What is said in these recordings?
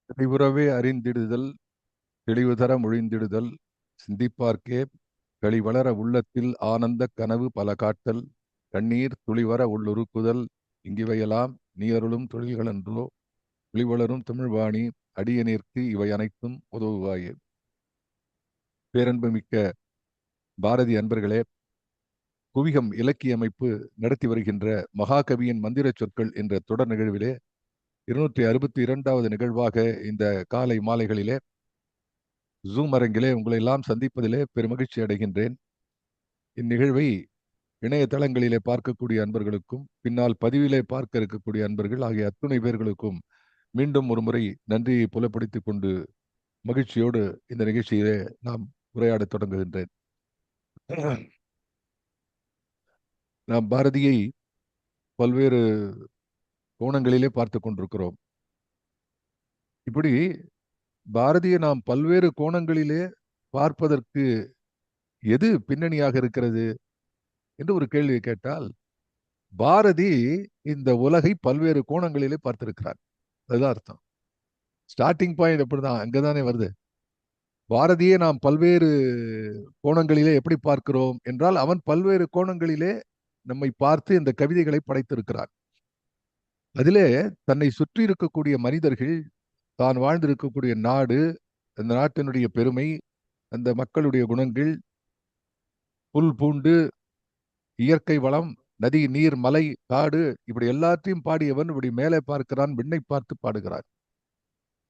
தெளிவுறவே அறிந்திடுதல் தெளிவுதர மொழிந்திடுதல் சிந்திப்பார்க்கே களிவளர உள்ளத்தில் ஆனந்தக் கனவு பல காட்டல் கண்ணீர் துளிவர உள்ளுருக்குதல் இங்கிவையெல்லாம் நீயருளும் தொழில்களன்றோ ஒளிவளரும் தமிழ்வாணி அடியநீர்க்கு இவை அனைத்தும் உதவுவாயே. பேரன்புமிக்க பாரதி அன்பர்களே, குவிகம் இலக்கிய அமைப்பு நடத்தி வருகின்ற மகாகவியின் மந்திர சொற்கள் என்ற தொடர் நிகழ்விலே 262வது நிகழ்வாக இந்த காலை மாலைகளிலே ஜூம் அரங்கிலே உங்களை எல்லாம் சந்திப்பதிலே பெருமகிழ்ச்சி அடைகின்றேன். இந்நிகழ்வை இணையதளங்களிலே பார்க்கக்கூடிய அன்பர்களுக்கும் பின்னால் பதிவிலே பார்க்க இருக்கக்கூடிய அன்பர்கள் ஆகிய அத்துணை பேர்களுக்கும் மீண்டும் ஒரு முறை நன்றியை புலப்படுத்திக் கொண்டு மகிழ்ச்சியோடு இந்த நிகழ்ச்சியிலே நாம் உரையாடத் தொடங்குகின்றேன். நாம் பாரதியை பல்வேறு கோணங்களிலே பார்த்து கொண்டிருக்கிறோம். இப்படி பாரதியை நாம் பல்வேறு கோணங்களிலே பார்ப்பதற்கு எது பின்னணியாக இருக்கிறது என்று ஒரு கேள்வியை கேட்டால், பாரதி இந்த உலகை பல்வேறு கோணங்களிலே பார்த்திருக்கிறார். அதுதான் அர்த்தம். ஸ்டார்டிங் பாயிண்ட் அப்படிதான், அங்கதானே வருது. பாரதியை நாம் பல்வேறு கோணங்களிலே எப்படி பார்க்கிறோம் என்றால், அவன் பல்வேறு கோணங்களிலே நம்மை பார்த்து இந்த கவிதைகளை படைத்திருக்கிறார். அதிலே தன்னை சுற்றி இருக்கக்கூடிய மனிதர்கள், தான் வாழ்ந்திருக்கக்கூடிய நாடு, அந்த நாட்டினுடைய பெருமை, அந்த மக்களுடைய குணங்கள், புல் பூண்டு, இயற்கை வளம், நதி நீர் மலை காடு, இப்படி எல்லாத்தையும் பாடியவன் இப்படி மேலே பார்க்கிறான், விண்ணை பார்த்து பாடுகிறான்.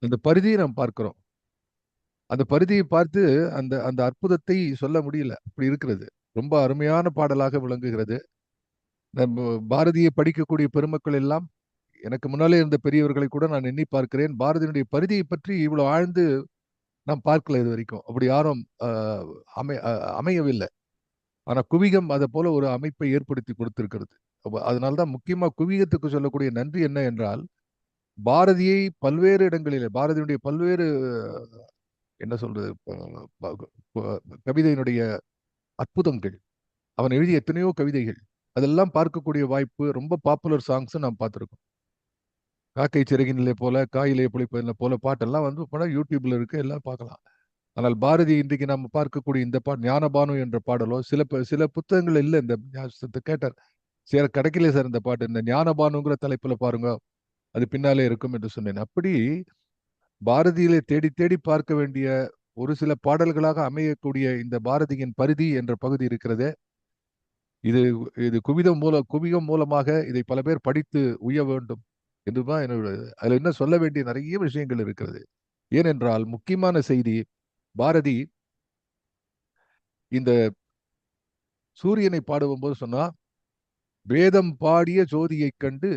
அந்த பரிதியை நாம் பார்க்கிறோம். அந்த பரிதியை பார்த்து அந்த அந்த அற்புதத்தை சொல்ல முடியல, அப்படி இருக்கிறது. ரொம்ப அருமையான பாடலாக விளங்குகிறது. நம்ம பாரதியை படிக்கக்கூடிய பெருமக்கள் எல்லாம், எனக்கு முன்னாலே இருந்த பெரியவர்களை கூட நான் எண்ணி பார்க்கிறேன். பாரதியினுடைய பரிதியை பற்றி இவ்வளவு ஆழ்ந்து நாம் பார்க்கல இது வரைக்கும். அப்படி யாரும் அமையவில்லை. ஆனா குவிகம் அதை போல ஒரு அமைப்பை ஏற்படுத்தி கொடுத்திருக்கிறது. அதனால்தான் முக்கியமா குவிகத்துக்கு சொல்லக்கூடிய நன்றி என்ன என்றால், பாரதியை பல்வேறு இடங்களிலே, பாரதியினுடைய பல்வேறு என்ன சொல்றது, கவிதையினுடைய அற்புதங்கள், அவன் எழுதிய எத்தனையோ கவிதைகள், அதெல்லாம் பார்க்கக்கூடிய வாய்ப்பு, ரொம்ப பாப்புலர் சாங்ஸ் நாம் பார்த்திருக்கோம். காக்கை சிறகினிலே போல, காயிலே புளிப்பதிலே போல பாட்டெல்லாம் வந்து படம் யூடியூப்ல இருக்கு, எல்லாம் பார்க்கலாம். ஆனால் பாரதி இன்றைக்கு நம்ம பார்க்கக்கூடிய இந்த பாட்டு ஞானபானு என்ற பாடலோ, சில புத்தகங்கள் இல்லை. இந்த கேட்டார் சேர கிடைக்கல சார் இந்த பாட்டு, இந்த ஞானபானுங்கிற தலைப்புல பாருங்க, அது பின்னாலே இருக்கும் என்று சொன்னேன். அப்படி பாரதியிலே தேடி தேடி பார்க்க வேண்டிய ஒரு சில பாடல்களாக அமையக்கூடிய இந்த பாரதியின் பரிதி என்ற பகுதி இருக்கிறதே, இது இது குவிகம் மூலமாக இதை பல பேர் படித்து உய்ய வேண்டும் என்றுதான் என்னோட. அதுல என்ன சொல்ல வேண்டிய நிறைய விஷயங்கள் இருக்கிறது. ஏனென்றால் முக்கியமான செய்தி, பாரதி இந்த சூரியனை பாடும்போது சொன்னா, வேதம் பாடிய ஜோதியைக் கண்டு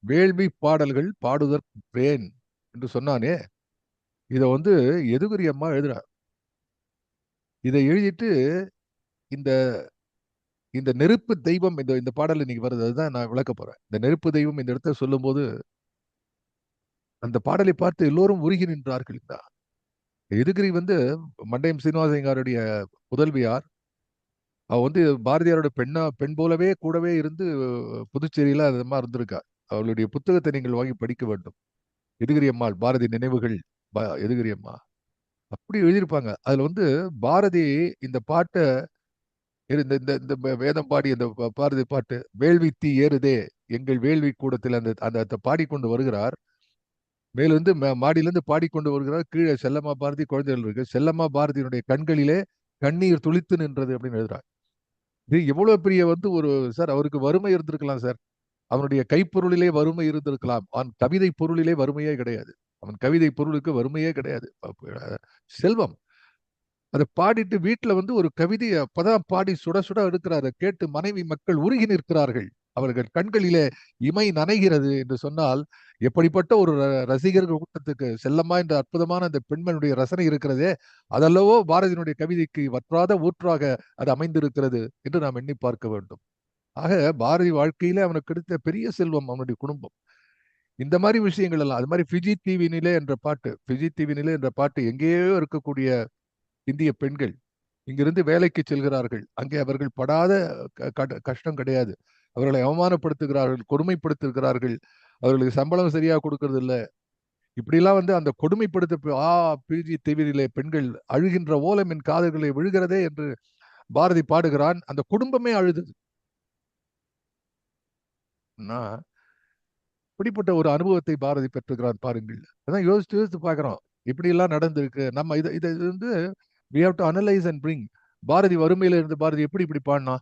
வேள்வி பாடல்கள் பாடுதற்கேன் என்று சொன்னானே, இதை வந்து எதுகுரி அம்மா எழுதுறார். இதை எழுதிட்டு இந்த இந்த நெருப்பு தெய்வம், இந்த பாடல் இன்னைக்கு வருது, அதுதான் நான் விளக்க போறேன். இந்த நெருப்பு தெய்வம் இந்த இடத்த சொல்லும் போது அந்த பாடலை பார்த்து எல்லோரும் உருகி நின்றார்கள். எதுகிரி வந்து மண்டையம் சீனிவாசங்காருடைய புதல்வியார். அவ வந்து பாரதியாரோட பெண் போலவே கூடவே இருந்து புதுச்சேரியில அது மாதிரி இருந்திருக்கா. அவளுடைய புத்தகத்தை நீங்கள் வாங்கி படிக்க வேண்டும். எதுகிரி அம்மாள், பாரதி நினைவுகள், எதுகிரி அம்மா அப்படி எழுதியிருப்பாங்க. அதுல வந்து பாரதி இந்த பாட்டை, இந்த இந்த இந்த வேதம் பாடி இந்த பாரதி பாட்டு, வேள்வி தீ ஏறுதே எங்கள் வேள்வி கூடத்தில் அந்த அந்த பாடிக்கொண்டு வருகிறார். மேலிருந்து மாடியிலிருந்து பாடிக்கொண்டு வருகிறார். கீழே செல்லம்மா பாரதி குழந்தைகள் இருக்கு. செல்லம்மா பாரதியினுடைய கண்களிலே கண்ணீர் துளித்து நின்றது அப்படின்னு எழுதுறார். இது எவ்வளவு பெரிய வந்து ஒரு சார், அவருக்கு வறுமை இருந்திருக்கலாம் சார். அவனுடைய கைப்பொருளிலே வறுமை இருந்திருக்கலாம். அவன் கவிதை பொருளிலே வறுமையே கிடையாது. அவன் கவிதை பொருளுக்கு வறுமையே கிடையாது. செல்வம். அதை பாடிட்டு வீட்டுல வந்து ஒரு கவிதையை அப்பதான் பாடி சுட சுட எடுக்கிறார். கேட்டு மனைவி மக்கள் உருகி நிற்கிறார்கள். அவர்கள் கண்களிலே இமை நனைகிறது என்று சொன்னால், எப்படிப்பட்ட ஒரு ரசிகர்கள் கூட்டத்துக்கு செல்லம்மா என்ற அற்புதமான அந்த பெண்மனுடைய ரசனை இருக்கிறதே, அதல்லவோ பாரதியினுடைய கவிதைக்கு வற்றாத ஊற்றாக அது அமைந்திருக்கிறது என்று நாம் எண்ணி பார்க்க வேண்டும். ஆக பாரதி வாழ்க்கையிலே அவனுக்கு கிடைத்த பெரிய செல்வம் அவனுடைய குடும்பம். இந்த மாதிரி விஷயங்கள் எல்லாம், அது மாதிரி ஃபிஜி தீவினிலே என்ற பாட்டு, ஃபிஜி தீவினிலே என்ற பாட்டு, எங்கேயோ இருக்கக்கூடிய இந்திய பெண்கள் இங்கிருந்து வேலைக்கு செல்கிறார்கள். அங்கே அவர்கள் படாத கஷ்டம் கிடையாது. அவர்களை அவமானப்படுத்துகிறார்கள், கொடுமைப்படுத்துகிறார்கள், அவர்களுக்கு சம்பளம் சரியா கொடுக்கறது இல்லை. இப்படிலாம் அந்த கொடுமைப்படுத்த பீதி தீவிரிலே பெண்கள் அழுகின்ற ஓலம் என் காதுகளை விழுகிறதே என்று பாரதி பாடுகிறான். அந்த குடும்பமே அழுதது. இப்படிப்பட்ட ஒரு அனுபவத்தை பாரதி பெற்றுகிறான் பாருங்கள். அதான் யோசிச்சு யோசித்து பார்க்கிறோம். இப்படி எல்லாம் நடந்திருக்கு. நம்ம இதை இதை we have to analyze and bring. Bharathi வறுமையில இருந்து பாரதி எப்படி இப்படி பாடினா,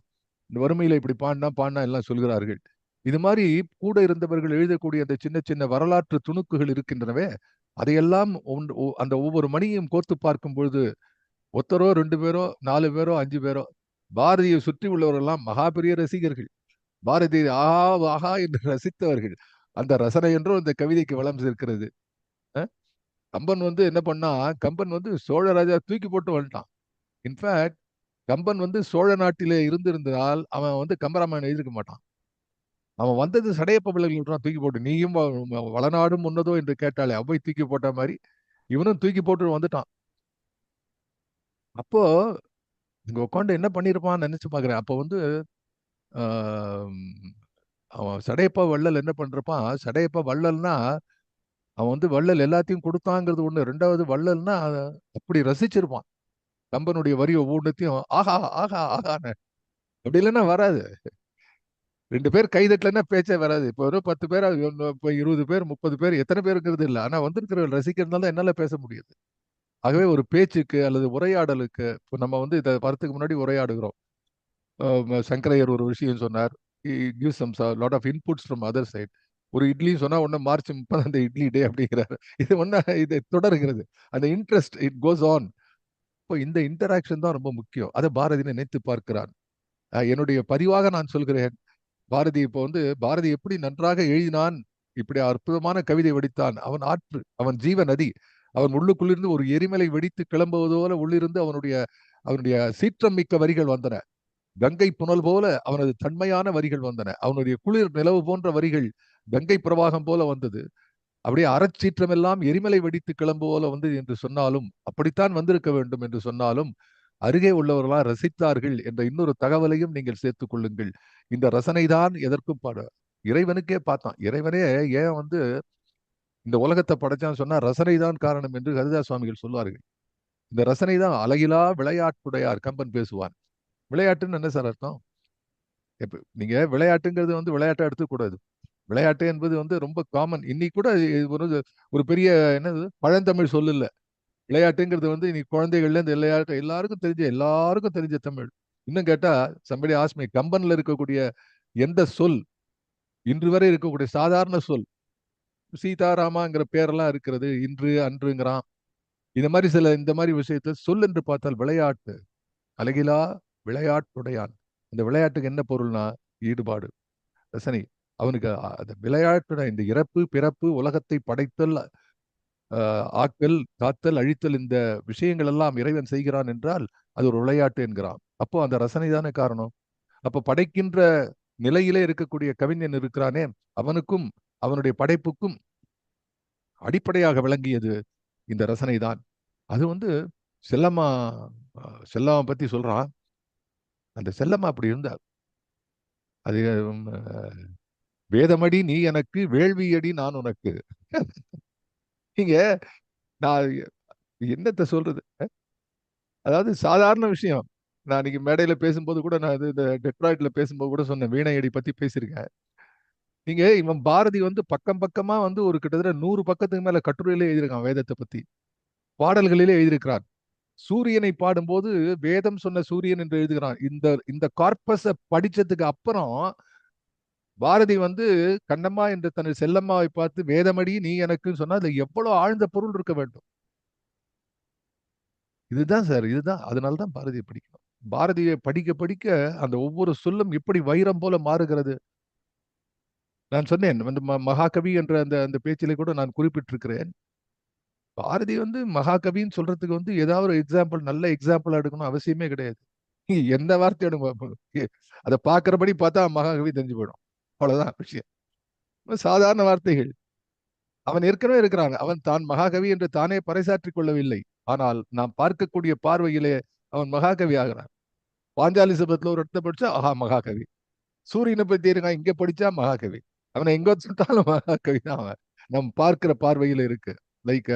இந்த வறுமையில இப்படி பாடினா எல்லாம் சொல்கிறார்கள். இது மாதிரி கூட இருந்தவர்கள் எழுதக்கூடிய அந்த சின்ன சின்ன வரலாற்று துணுக்குகள் இருக்கின்றனவே, அதையெல்லாம் அந்த ஒவ்வொரு மணியும் கோர்த்து பார்க்கும் பொழுது ஒருத்தரோ 2 பேரோ 4 பேரோ 5 பேரோ பாரதியை சுற்றி உள்ளவரெல்லாம் மகா பெரிய ரசிகர்கள். பாரதி ஆஹா ஆஹா என்று ரசித்தவர்கள். அந்த ரசனை என்றும் இந்த கவிதைக்கு வளம் சேர்க்கிறது. கம்பன் என்ன பண்ணா, கம்பன் சோழ ராஜா தூக்கி போட்டு வந்துட்டான். இன்ஃபேக்ட் கம்பன் சோழ நாட்டிலே இருந்திருந்தால் அவன் கம்பராமாயணம் எழுதிருக்க மாட்டான். அவன் வந்தது சடையப்ப பிள்ளைகள் தூக்கி போட்டு, நீயும் வளநாடும் முன்னதோ என்று கேட்டாலே அவ்வை தூக்கி போட்ட மாதிரி இவனும் தூக்கி போட்டு வந்துட்டான். அப்போ இங்க உட்காந்து என்ன பண்ணிருப்பான்னு நினைச்சு பாக்குறேன். அப்போ அவன் சடையப்பா வள்ளல் என்ன பண்றப்பான், சடையப்பா வள்ளல்னா அவன் வள்ளல் எல்லாத்தையும் கொடுத்தாங்கிறது ஒண்ணு. ரெண்டாவது வள்ளல்னா அப்படி ரசிச்சிருப்பான் கம்பனுடைய வரி ஒவ்வொன்றத்தையும். ஆஹா ஆஹா ஆகான்னு. அப்படி இல்லைன்னா வராது. 2 பேர் கைதட்டலன்னா பேச்சே வராது. இப்போ ஒரு 10 பேர், இப்போ 20 பேர் 30 பேர் எத்தனை பேருங்கிறது இல்லை. ஆனா வந்திருக்கிறவர்கள் ரசிக்கிறதுனால தான் என்னால பேச முடியுது. ஆகவே ஒரு பேச்சுக்கு அல்லது உரையாடலுக்கு, இப்போ நம்ம இதை வரத்துக்கு முன்னாடி உரையாடுகிறோம். சங்கரையர் ஒரு விஷயம் சொன்னார். gives some lot of inputs from other side. ஒரு இட்லி சொன்னா ஒன்னு மார்ச் 30 அந்த இட்லி டே அப்படிங்கிறாரு. இது தொடர்கிறது. அந்த இன்ட்ரெஸ்ட் இட் கோஸ் ஆன். இப்போ இந்த இன்டராக்ஷன் தான் ரொம்ப முக்கியம். அதை பாரதி நினைத்து பார்க்கிறான். என்னுடைய பதிவாக நான் சொல்கிறேன். பாரதி இப்போ பாரதி எப்படி நன்றாக எழுதினான், இப்படி அற்புதமான கவிதை வடித்தான். அவன் ஆற்று, அவன் ஜீவ நதி. அவன் உள்ளுக்குள்ளிருந்து ஒரு எரிமலை வெடித்து கிளம்புவது போல உள்ளிருந்து அவனுடைய சீற்றம் மிக்க வரிகள் வந்தன. கங்கை புனல் போல அவனது தன்மையான வரிகள் வந்தன. அவனுடைய குளிர் நிலவு போன்ற வரிகள் கங்கை பிரவாகம் போல வந்தது. அப்படியே அறச்சீற்றம் எல்லாம் எரிமலை வெடித்து கிளம்பு போல என்று சொன்னாலும், அப்படித்தான் வந்திருக்க வேண்டும் என்று சொன்னாலும், அருகே உள்ளவர்களா ரசித்தார்கள் என்ற இன்னொரு தகவலையும் நீங்கள் சேர்த்துக் கொள்ளுங்கள். இந்த ரசனை தான் எதற்கும் இறைவனுக்கே பார்த்தான். இறைவனே ஏன் இந்த உலகத்தை படைச்சான்னு சொன்னா ரசனை தான் காரணம் என்று ஹரிதாஸ் சுவாமிகள் சொல்வார்கள். இந்த ரசனை தான் அழகிலா விளையாட்டுடையார் கம்பன் பேசுவான். விளையாட்டுன்னு என்ன சார் அர்த்தம்? நீங்க விளையாட்டுங்கிறது விளையாட்டை எடுத்துக்கூடாது. விளையாட்டு என்பது ரொம்ப காமன். இன்னைக்கு கூட ஒரு பெரிய என்னது பழந்தமிழ் சொல்லு இல்ல. விளையாட்டுங்கிறது இன்னைக்கு குழந்தைகள்ல இருந்து எல்லாருக்கும் தெரிஞ்ச தமிழ். இன்னும் கேட்டா சம்படி ஆஸ்மி கம்பன்ல இருக்கக்கூடிய எந்த சொல் இன்று வரை இருக்கக்கூடிய சாதாரண சொல், சீதாராமாங்கிற பேரெல்லாம் இருக்கிறது, இன்று அன்றுங்கிறான். இந்த மாதிரி விஷயத்த சொல் என்று பார்த்தால் விளையாட்டு, அழகிலா விளையாட்டுடையான். அந்த விளையாட்டுக்கு என்ன பொருள்னா ஈடுபாடு, ரசனை. அவனுக்கு அந்த விளையாட்டு, இந்த இறப்பு பிறப்பு உலகத்தை படைத்தல், ஆக்கல் காத்தல் அழித்தல், இந்த விஷயங்கள் எல்லாம் இறைவன் செய்கிறான் என்றால் அது ஒரு விளையாட்டு என்கிறான். அப்போ அந்த ரசனை தானே காரணம். அப்போ படைக்கின்ற நிலையிலே இருக்கக்கூடிய கவிஞன் இருக்கிறானே, அவனுக்கும் அவனுடைய படைப்புக்கும் அடிப்படையாக விளங்கியது இந்த ரசனை தான். அது செல்லம்மா செல்லம்மா பத்தி சொல்றான். அந்த செல்லம்மா அப்படி இருந்தார். அது வேதமடி நீ எனக்கு, வேள்வியடி நான் உனக்கு. நீங்க நான் என்னத்தை சொல்றது? அதாவது சாதாரண விஷயம். நான் இன்னைக்கு மேடையில பேசும்போது கூட, நான் இந்த டெட்ராய்ட்ல பேசும்போது கூட சொன்னேன், வீணையடி பத்தி பேசியிருக்கேன். நீங்க இவன் பாரதி பக்கம் பக்கமா ஒரு கிட்டத்தட்ட 100 பக்கத்துக்கு மேல கட்டுரையிலே எழுதியிருக்கான் வேதத்தை பத்தி, பாடல்களிலே எழுதியிருக்கிறான். சூரியனை பாடும்போது வேதம் சொன்ன சூரியன் என்று எழுதுகிறான். இந்த இந்த கார்பஸ படிச்சதுக்கு அப்புறம் பாரதி கண்ணம்மா என்ற தன் செல்லம்மாவை பார்த்து வேதமடி நீ எனக்கு சொன்னா அதுல எவ்வளவு ஆழ்ந்த பொருள் இருக்க வேண்டும். இதுதான் சார், இதுதான். அதனாலதான் பாரதியை படிக்கணும். பாரதியை படிக்க படிக்க அந்த ஒவ்வொரு சொல்லும் எப்படி வைரம் போல மாறுகிறது. நான் சொன்னேன் மகாகவி என்ற அந்த அந்த பேச்சிலே கூட நான் குறிப்பிட்டிருக்கிறேன். பாரதி மகாகவின்னு சொல்றதுக்கு ஏதாவது ஒரு எக்ஸாம்பிள், நல்ல எக்ஸாம்பிளா எடுக்கணும் அவசியமே கிடையாது. எந்த வார்த்தை அதை பார்க்கிறபடி பார்த்தா மகாகவி தெரிஞ்சு போயிடும். அவ்வளவுதான் விஷயம். சாதாரண வார்த்தைகள். அவன் ஏற்கனவே இருக்கிறான். அவன் தான் மகாகவி என்று தானே பறைசாற்றிக் கொள்ளவில்லை. ஆனால் நாம் பார்க்கக்கூடிய பார்வையிலே அவன் மகாகவி ஆகிறான். பாஞ்சாலி சபதத்துல ஒரு இடத்த படிச்சா ஆஹா மகாகவி. சூரியனை பத்தி இருக்கான், இங்க படிச்சா மகாகவி. அவனை எங்க சொல்லிட்டாலும் மகாகவி தான் அவன். நம் பார்க்கிற பார்வையில இருக்கு. லைக்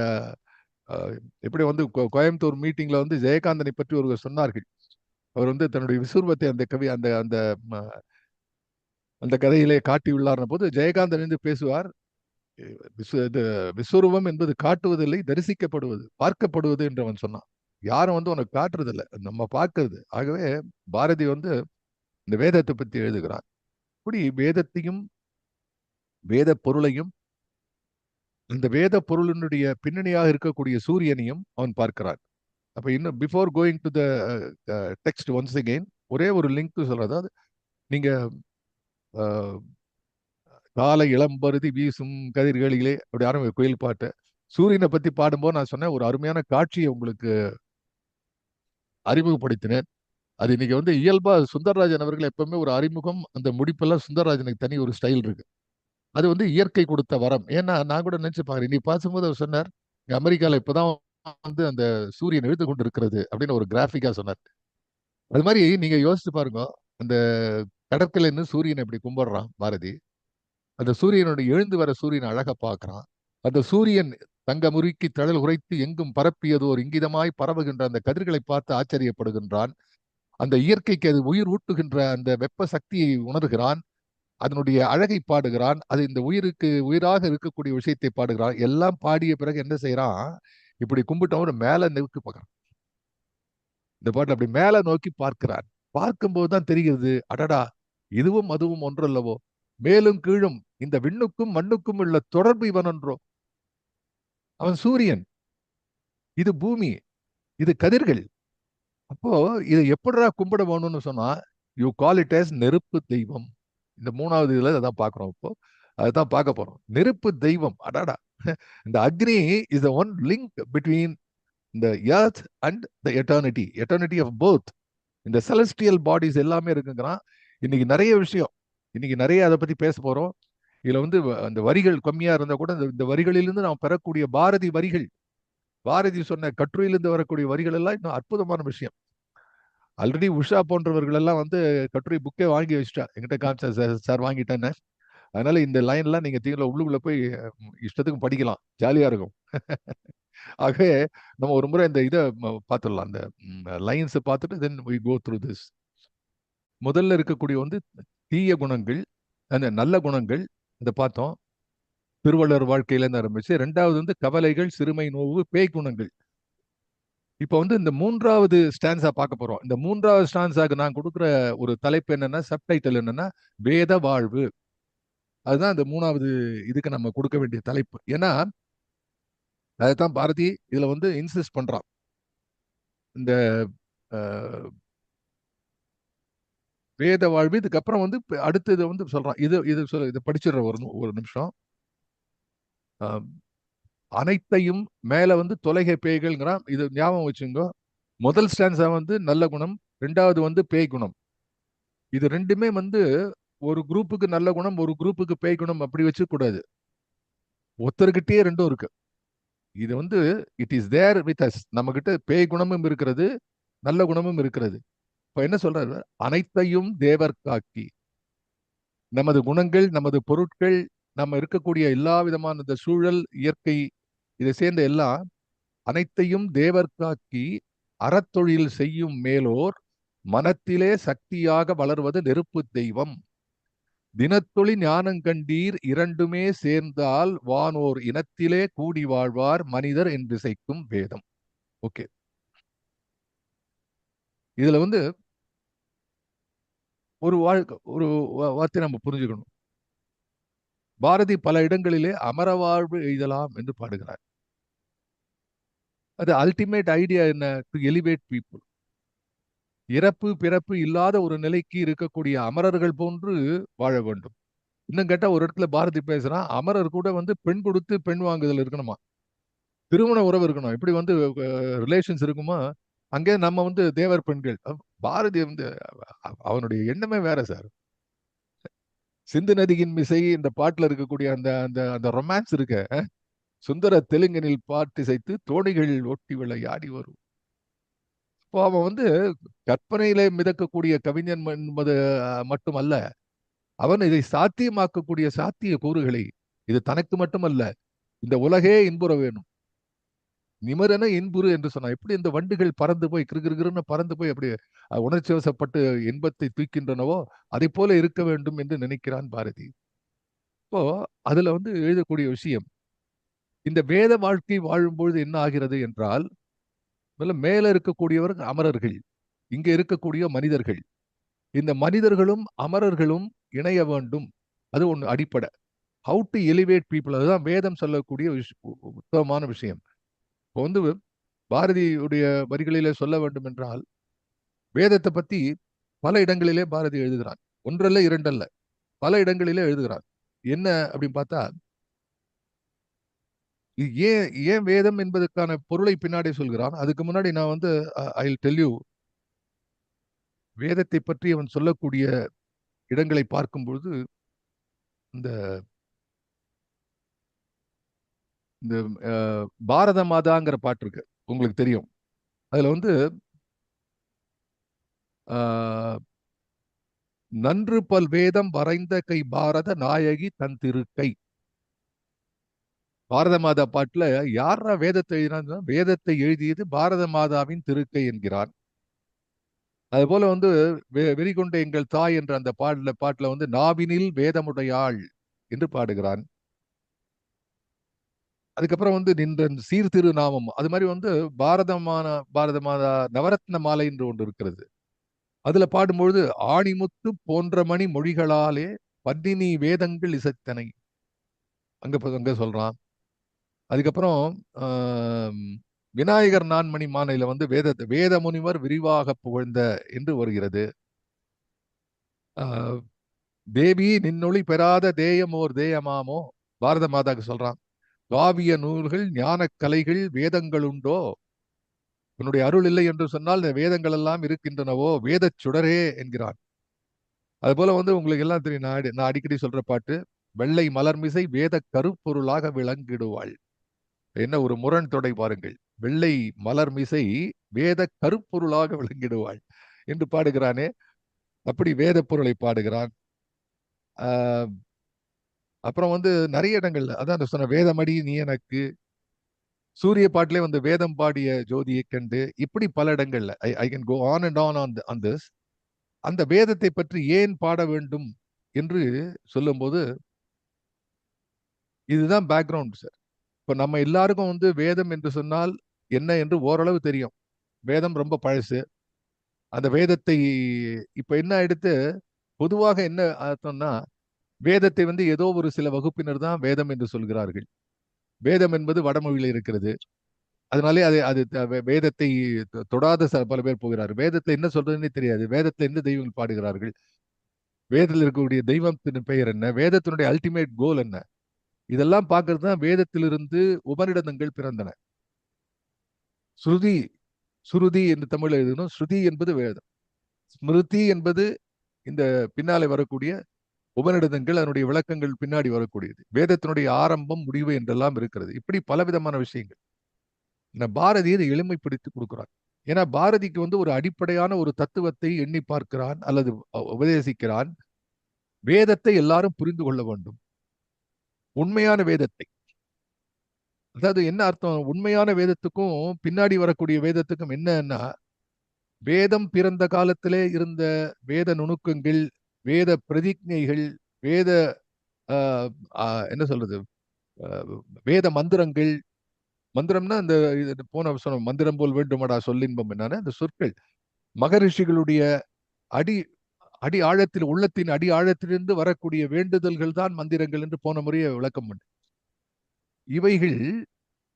எப்படி வந்து கோயம்புத்தூர் மீட்டிங்ல வந்து ஜெயகாந்தனை பற்றி ஒருவர் சொன்னார்கள். அவர் வந்து தன்னுடைய விசுர்வத்தை அந்த கவி அந்த அந்த அந்த கதையிலே காட்டியுள்ளார்ன போது ஜெயகாந்தன் என்று பேசுவார். இது விஸ்வரூபம் என்பது காட்டுவதில்லை, தரிசிக்கப்படுவது, பார்க்கப்படுவது என்று அவன் சொன்னான். யாரும் வந்து உனக்கு காட்டுறது இல்லை, நம்ம பார்க்கறது. ஆகவே பாரதி வந்து இந்த வேதத்தை பற்றி எழுதுகிறான். இப்படி வேதத்தையும் வேத பொருளையும் இந்த வேத பொருளினுடைய பின்னணியாக இருக்கக்கூடிய சூரியனையும் அவன் பார்க்கிறான். அப்ப இன்னும் before going to the text once again ஒரே ஒரு லிங்க் சொல்றது. அதாவது நீங்க காலை இளம்பருதி வீசும் கதிர்களிலே அப்படி ஆரம்பி கோயில் பாட்டு சூரியனை பத்தி பாடும்போது நான் சொன்னேன் ஒரு அருமையான காட்சியை உங்களுக்கு அறிமுகப்படுத்தினேன். அது இன்னைக்கு வந்து இயல்பா சுந்தரராஜன் அவர்கள் எப்பவுமே ஒரு அறிமுகம் அந்த முடிப்பெல்லாம் சுந்தரராஜனுக்கு தனி ஒரு ஸ்டைல் இருக்கு. அது வந்து இயற்கை கொடுத்த வரம். ஏன்னா நான் கூட நினைச்சு பாக்குறேன், நீ பார்க்கும்போது அவர் சொன்னார் அமெரிக்கால இப்பதான் வந்து அந்த சூரியன் எழுந்து கொண்டு இருக்கிறது அப்படின்னு ஒரு கிராபிக்கா சொன்னார். அது மாதிரி நீங்க யோசிச்சு பாருங்க, அந்த கடற்கரைன்னு சூரியனை இப்படி கும்பிடுறான் பாரதி. அந்த சூரியனோட எழுந்து வர சூரியன் அழகா பார்க்கிறான். அந்த சூரியன் தங்க முறுக்கி தழல் உரைத்து எங்கும் பரப்பியதோர் இங்கிதமாய் பரவுகின்ற அந்த கதிர்களை பார்த்து ஆச்சரியப்படுகின்றான். அந்த இயற்கைக்கு அது உயிர் ஊட்டுகின்ற அந்த வெப்ப சக்தியை உணர்கிறான். அதனுடைய அழகை பாடுகிறான். அது இந்த உயிருக்கு உயிராக இருக்கக்கூடிய விஷயத்தை பாடுகிறான். எல்லாம் பாடிய பிறகு என்ன செய்யறான், இப்படி கும்பிட்டவன் மேல நோக்கி பார்க்கறான். இந்த பாட்டு அப்படி மேல நோக்கி பார்க்கிறான். பார்க்கும்போது தான் தெரிகிறது, அடடா இதுவும் அதுவும் ஒன்றல்லவோ, மேலும் கீழும் இந்த விண்ணுக்கும் மண்ணுக்கும் உள்ள தொடர்பு இவன் ஒன்றோ. அவன் சூரியன், இது பூமி, இது கதிர்கள். அப்போ இதை எப்படிடா கும்பிட வேணும்னு சொன்னா, யூ கால் இட் as நெருப்பு தெய்வம். இந்த மூணாவது இதுல அதான் பார்க்கிறோம். இப்போ அதுதான் பார்க்க போறோம். நெருப்பு தெய்வம், அடாடா. இந்த Agni is the one link between இந்த earth and the eternity, eternity of both. இந்த செலஸ்டியல் பாடிஸ் எல்லாமே இருக்குங்கிறான். இன்னைக்கு நிறைய விஷயம், இன்னைக்கு நிறைய அதை பத்தி பேச போறோம். இதுல வந்து அந்த வரிகள் கம்மியா இருந்தா கூட இந்த வரிகளிலிருந்து நாம் பெறக்கூடிய பாரதி வரிகள், பாரதி சொன்ன கட்டுரையிலிருந்து வரக்கூடிய வரிகள் எல்லாம் இன்னும் அற்புதமான விஷயம். ஆல்ரெடி உஷா போன்றவர்கள் எல்லாம் வந்து கட்டுரை புக்கே வாங்கி வச்சுட்டா, எங்கிட்ட காமிச்சா சார் வாங்கிட்டேன்னு. அதனால இந்த லைன்லாம் நீங்க தீவிர உள்ளுக்குள்ள போய் இஷ்டத்துக்கு படிக்கலாம், ஜாலியா இருக்கும். ஆகவே நம்ம ஒரு முறை இந்த இதை பார்த்துடலாம், அந்த லைன்ஸை பார்த்துட்டு தென் we go through this. முதல்ல இருக்கக்கூடிய வந்து தீய குணங்கள், அந்த நல்ல குணங்கள் இதை பார்த்தோம். திருவள்ளுவர் வாழ்க்கையில இருந்து ஆரம்பிச்சு, ரெண்டாவது வந்து கவலைகள், சிறுமை, நோவு, பேய் குணங்கள். இப்போ வந்து இந்த மூன்றாவது ஸ்டான்ஸா பார்க்க போறோம். இந்த மூன்றாவது ஸ்டான்ஸாக்கு நான் கொடுக்குற ஒரு தலைப்பு என்னன்னா, சப்டைட்டில் என்னன்னா, வேத வாழ்வு. அதுதான் இந்த மூணாவது இதுக்கு நம்ம கொடுக்க வேண்டிய தலைப்பு. ஏன்னா அதைத்தான் பாரதி இதுல வந்து இன்சிஸ்ட் பண்றான். இந்த வேத வாழ்வு, இதுக்கப்புறம் வந்து அடுத்து இதை வந்து சொல்றான். இதை படிச்சிடுற ஒரு நிமிஷம். அனைத்தையும் மேல வந்து தொலைகை பேய்கள்ங்கிறான். இது ஞாபகம் வச்சுங்க. முதல் ஸ்டான்ஸா வந்து நல்ல குணம், ரெண்டாவது வந்து பேய் குணம். இது ரெண்டுமே வந்து ஒரு குரூப்புக்கு நல்ல குணம், ஒரு குரூப்புக்கு பேய் குணம் அப்படி வச்சு கூடாது. ஒருத்தருக்கிட்டே ரெண்டும் இருக்கு. இது வந்து it is there with us. நம்ம கிட்ட பேய் குணமும் இருக்கிறது, நல்ல குணமும் இருக்கிறது. இப்ப என்ன சொல்றாரு, அனைத்தையும் தேவர் காக்கி, நமது குணங்கள், நமது பொருட்கள், நம்ம இருக்கக்கூடிய எல்லா விதமான இந்த சூழல், இயற்கை, இதை சேர்ந்த எல்லாம் அனைத்தையும் தேவர் காக்கி அறத்தொழில் செய்யும் மேலோர் மனத்திலே சக்தியாக வளர்வது நெருப்பு தெய்வம். தினத்தொழி ஞானங்கண்டீர் இரண்டுமே சேர்ந்தால் வானோர் இனத்திலே கூடி வாழ்வார் மனிதர் என்று செய்யும் வேதம். ஓகே, இதுல வந்து ஒரு வார்த்தை நம்ம புரிஞ்சுக்கணும். பாரதி பல இடங்களிலே அமர வாழ்வு எய்தலாம் என்று பாடுகிறார். அது அல்டிமேட் ஐடியா என்ன? To elevate people. இறப்பு பிறப்பு இல்லாத ஒரு நிலைக்கு இருக்கக்கூடிய அமரர்கள் போன்று வாழ வேண்டும். இன்னும் கேட்டா ஒரு இடத்துல பாரதி பேசுறான், அமரர் கூட வந்து பெண் கொடுத்து பெண் வாங்குதல் இருக்கணுமா, திருமண உறவு இருக்கணும். இப்படி வந்து ரிலேஷன்ஸ் இருக்குமா, அங்கே நம்ம வந்து தேவர் பெண்கள். பாரதி வந்து அவனுடைய எண்ணமே வேற சார். சிந்து நதியின் மிசை இந்த பாட்டுல இருக்கக்கூடிய அந்த அந்த அந்த ரொமான்ஸ் இருக்க, சுந்தர தெலுங்கனில் பாட்டிசைத்து தோணிகள் ஒட்டி விளையாடி வரும். இப்போ அவன் வந்து கற்பனையிலே மிதக்கக்கூடிய கவிஞன் என்பது மட்டுமல்ல, அவன் இதை சாத்தியமாக்கக்கூடிய சாத்திய கூறுகளை, இது தனக்கு மட்டுமல்ல, இந்த உலகே இன்புற வேணும், நிமரன இன்புறு என்று சொன்னா எப்படி இந்த வண்டுகள் பறந்து போய் கிருகிருன்னு பறந்து போய் அப்படி உணர்ச்சி வசப்பட்டு இன்பத்தை தூக்கின்றனவோ அதை போல இருக்க வேண்டும் என்று நினைக்கிறான் பாரதி. இப்போ அதுல வந்து எழுதக்கூடிய விஷயம், இந்த வேத வாழ்க்கை வாழும்பொழுது என்ன ஆகிறது என்றால், முதல்ல மேல இருக்கக்கூடியவர்கள் அமரர்கள், இங்க இருக்கக்கூடிய மனிதர்கள், இந்த மனிதர்களும் அமரர்களும் இணைய வேண்டும். அது ஒண்ணு அடிப்படை. ஹவு டு எலிவேட் பீப்புள், அதுதான் வேதம் சொல்லக்கூடிய உத்தமமான விஷயம். இப்போ வந்து பாரதியுடைய வரிகளிலே சொல்ல வேண்டும் என்றால், வேதத்தை பத்தி பல இடங்களிலே பாரதி எழுதுகிறான். ஒன்றல்ல இரண்டல்ல, பல இடங்களிலே எழுதுகிறான். என்ன அப்படின்னு பார்த்தா, இது ஏன் ஏன் வேதம் என்பதற்கான பொருளை பின்னாடி சொல்கிறான். அதுக்கு முன்னாடி நான் வந்து ஐ வில் டெல் யூ, வேதத்தை பற்றி அவன் சொல்லக்கூடிய இடங்களை பார்க்கும்பொழுது, இந்த இந்த பாரத மாதாங்கிற பாட்டு இருக்கு, உங்களுக்கு தெரியும். அதுல வந்து நன்று பல் வேதம் வரைந்த கை பாரத நாயகி தன் திருக்கை. பாரத மாதா பாட்டுல யாரா வேதத்தை எழுதினா, வேதத்தை எழுதியது பாரத மாதாவின் திருக்கை என்கிறான். அது போல வந்து வெறிகொண்ட எங்கள் தாய் என்ற அந்த பாட்டுல வந்து நாவினில் வேதமுடையாள் என்று பாடுகிறான். அதுக்கப்புறம் வந்து நின்ற சீர்திரு நாமம், அது மாதிரி வந்து பாரத மாதா நவரத்ன மாலை என்று ஒன்று இருக்கிறது. அதுல பாடும்பொழுது ஆணிமுத்து போன்ற மணி மொழிகளாலே பன்னினி வேதங்கள் இசைத்தனை, அங்க சொல்றான். அதுக்கப்புறம் விநாயகர் நான்மணி மாலையில வந்து வேத முனிவர் விரிவாக புகழ்ந்த என்று வருகிறது. தேவி நின்னொளி பெறாத தேயம் ஓர் தேயமாமோ, பாரத மாதாக்கு சொல்றான். காவிய நூல்கள் ஞான கலைகள் வேதங்கள் உண்டோ, உன்னுடைய அருள் இல்லை என்று சொன்னால் இந்த வேதங்கள் எல்லாம் இருக்கின்றனவோ, வேதச் சுடரே என்கிறான். அது போல வந்து உங்களுக்கு எல்லாம் தெரியும், நான் அடிக்கடி சொல்ற பாட்டு, வெள்ளை மலர்மிசை வேத கருப்பொருளாக விளங்கிடுவாள். என்ன ஒரு முரண் தொடை பாருங்கள். வெள்ளை மலர்மிசை வேத கருப்பொருளாக விளங்கிடுவாள் என்று பாடுகிறானே, அப்படி வேத பொருளை பாடுகிறான். அப்புறம் வந்து நிறைய இடங்கள்ல அதான் சொன்ன, வேதமடி நீ எனக்கு, சூரிய பாட்டிலே வந்து வேதம் பாடிய ஜோதியை கண்டு, இப்படி பல இடங்கள்ல I can go on and on this. அந்த வேதத்தை பற்றி ஏன் பாட வேண்டும் என்று சொல்லும்போது, இதுதான் பேக்ரவுண்ட் சார். இப்ப நம்ம எல்லாருக்கும் வந்து வேதம் என்று சொன்னால் என்ன என்று ஓரளவு தெரியும். வேதம் ரொம்ப பழசு. அந்த வேதத்தை இப்ப என்ன எடுத்து பொதுவாக என்ன அர்த்தம்னா, வேதத்தை வந்து ஏதோ ஒரு சில வகுப்பினர் தான் வேதம் என்று சொல்கிறார்கள். வேதம் என்பது வடமொழியில் இருக்கிறது. அதனாலே அது அது வேதத்தை தொடாத பல பேர் போகிறார். வேதத்தை என்ன சொல்றதுன்னே தெரியாது. வேதத்துல எந்த தெய்வங்கள் பாடுகிறார்கள், வேதத்தில் இருக்கக்கூடிய தெய்வத்தின் பெயர் என்ன, வேதத்தினுடைய அல்டிமேட் கோல் என்ன, இதெல்லாம் பார்க்கறது தான் வேதத்திலிருந்து உபநிடதங்கள் பிறந்தன. ஸ்ருதி, சுருதி என்று தமிழ் எழுதணும். ஸ்ருதி என்பது வேதம், ஸ்மிருதி என்பது இந்த பின்னாலே வரக்கூடிய உபநிடதங்கள், அதனுடைய விளக்கங்கள் பின்னாடி வரக்கூடியது. வேதத்தினுடைய ஆரம்பம் முடிவு என்றெல்லாம் இருக்கிறது. இப்படி பலவிதமான விஷயங்கள். பாரதி இதை எளிமைப்படுத்தி கொடுக்கிறார். ஏன்னா பாரதிக்கு வந்து ஒரு அடிப்படையான ஒரு தத்துவத்தை எண்ணி பார்க்கிறான் அல்லது உபதேசிக்கிறான். வேதத்தை எல்லாரும் புரிந்து கொள்ள வேண்டும். உண்மையான வேதத்தை, அதாவது என்ன அர்த்தம், உண்மையான வேதத்துக்கும் பின்னாடி வரக்கூடிய வேதத்துக்கும் என்னன்னா, வேதம் பிறந்த காலத்திலே இருந்த வேத நுணுக்கங்கள், வேத பிரதிஜைகள், வேத என்ன சொல்றது, வேத மந்திரங்கள். மந்திரம்னா இந்த போன சொன்ன மந்திரம் போல் வேண்டுமடா சொல்லின்பம் என்னன்னா இந்த சொற்கள் மகரிஷிகளுடைய அடி அடி ஆழத்தில், உள்ளத்தின் அடி ஆழத்திலிருந்து வரக்கூடிய வேண்டுதல்கள் தான் மந்திரங்கள் என்று போன முறையை விளக்கம் பண்ணு. இவைகள்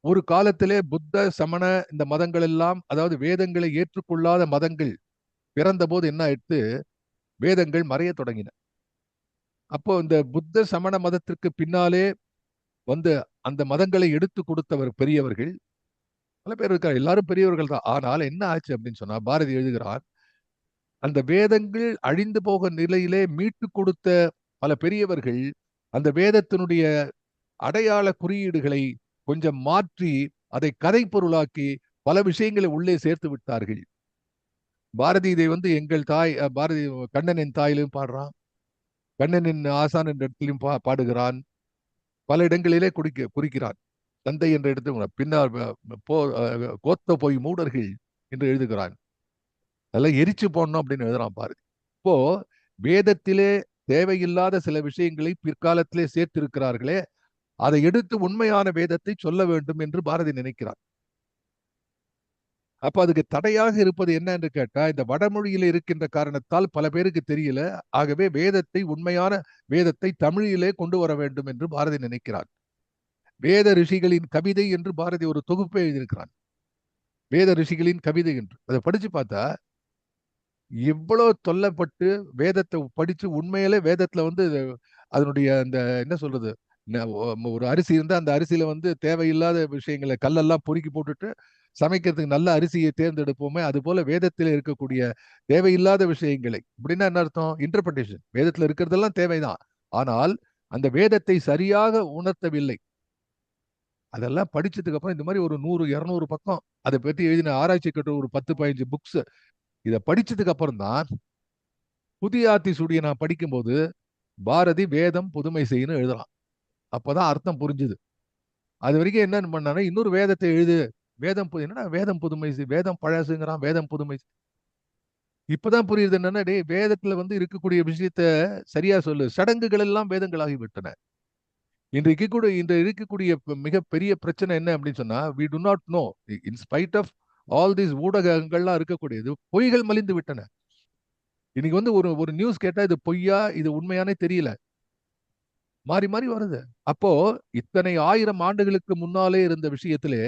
ஒரு காலத்திலே புத்த சமண இந்த மதங்கள் எல்லாம், அதாவது வேதங்களை ஏற்றுக்கொள்ளாத மதங்கள் பிறந்த போது என்ன ஆயிடுத்து, வேதங்கள் மறைய தொடங்கின. அப்போ இந்த புத்த சமண மதத்திற்கு பின்னாலே வந்து அந்த மதங்களை எடுத்து கொடுத்தவர் பெரியவர்கள் பல பேர் இருக்கார். எல்லாரும் பெரியவர்கள் தான். ஆனால் என்ன ஆச்சு அப்படின்னு சொன்னா, பாரதி எழுதுகிறார், அந்த வேதங்கள் அழிந்து போக நிலையிலே மீட்டு கொடுத்த பல பெரியவர்கள் அந்த வேதத்தினுடைய அடையாள குறியீடுகளை கொஞ்சம் மாற்றி அதை கதை பொருளாக்கி பல விஷயங்களை உள்ளே சேர்த்து விட்டார்கள். பாரதி இதை வந்து எங்கள் தாய், பாரதி கண்ணனின் தாயிலும் பாடுறான், கண்ணனின் ஆசான் என்ற இடத்திலும் பாடுகிறான், பல இடங்களிலே குறிக்கிறான். தந்தை என்று எடுத்து பின்னால் கோத்த போய் மூடர்கள் என்று எழுதுகிறான். அதெல்லாம் எரிச்சு போடணும் அப்படின்னு எழுதுறான் பாரு. இப்போ வேதத்திலே தேவையில்லாத சில விஷயங்களை பிற்காலத்திலே சேர்த்திருக்கிறார்களே, அதை எடுத்து உண்மையான வேதத்தை சொல்ல வேண்டும் என்று பாரதி நினைக்கிறார். அப்ப அதுக்கு தடையாக இருப்பது என்ன என்று கேட்டா, இந்த வடமொழியில இருக்கின்ற காரணத்தால் பல பேருக்கு தெரியல. ஆகவே வேதத்தை, உண்மையான வேதத்தை தமிழிலே கொண்டு வர வேண்டும் என்று பாரதி நினைக்கிறார். வேத ரிஷிகளின் கவிதை என்று பாரதி ஒரு தொகுப்பை எழுதியிருக்கிறான். வேத ரிஷிகளின் கவிதை என்று அதை படிச்சு பார்த்தா, இவ்வளவு தொல்லப்பட்டு வேதத்தை படிச்சு உண்மையிலே வேதத்துல அதனுடைய அந்த என்ன சொல்றது, ஒரு அரிசி இருந்தா அந்த அரிசியில தேவையில்லாத விஷயங்களை கல்லெல்லாம் பொறுக்கி போட்டுட்டு சமைக்கிறதுக்கு நல்ல அரிசியை தேர்ந்தெடுப்போமே, அது போல வேதத்தில் இருக்கக்கூடிய தேவையில்லாத விஷயங்களை, அப்படின்னா என்ன அர்த்தம், இன்டர்பிரேஷன், வேதத்துல இருக்கிறதெல்லாம் தேவைதான், ஆனால் அந்த வேதத்தை சரியாக உணர்த்தவில்லை. அதெல்லாம் படிச்சதுக்கு அப்புறம் இந்த மாதிரி ஒரு 100-200 பக்கம் அதை பற்றி எழுதின ஆராய்ச்சி கட்டுரை, ஒரு 10-15 புக்ஸ், இதை படிச்சதுக்கு அப்புறம் தான் புதிய ஆத்தி சூடிய நான் படிக்கும்போது பாரதி வேதம் புதுமை செய்யணும் எழுதலாம். அப்பதான் அர்த்தம் புரிஞ்சுது. அது வரைக்கும் என்ன பண்ணானா, இன்னொரு வேதத்தை எழுது, வேதம் என்னன்னா வேதம் புதுமை, வேதம் பழசுங்கிறான், வேதம் புதுமை. இப்பதான் புரியுது என்னன்னா, டே வேதத்துல இருக்கக்கூடிய விஷயத்த சரியா சொல்லு. சடங்குகள் எல்லாம் வேதங்களாகி விட்டன. இன்று இருக்கக்கூடிய மிகப்பெரிய பிரச்சனை என்ன அப்படின்னு சொன்னா, we do not know, in spite of all these ஊடகங்கள்லாம் இருக்கக்கூடியது, பொய்கள் மலிந்து விட்டன. இன்னைக்கு ஒரு ஒரு நியூஸ் கேட்டா இது பொய்யா இது உண்மையானே தெரியல, மாறி மாறி வருது. அப்போ இத்தனை 1000 ஆண்டுகளுக்கு முன்னாலே இருந்த விஷயத்திலே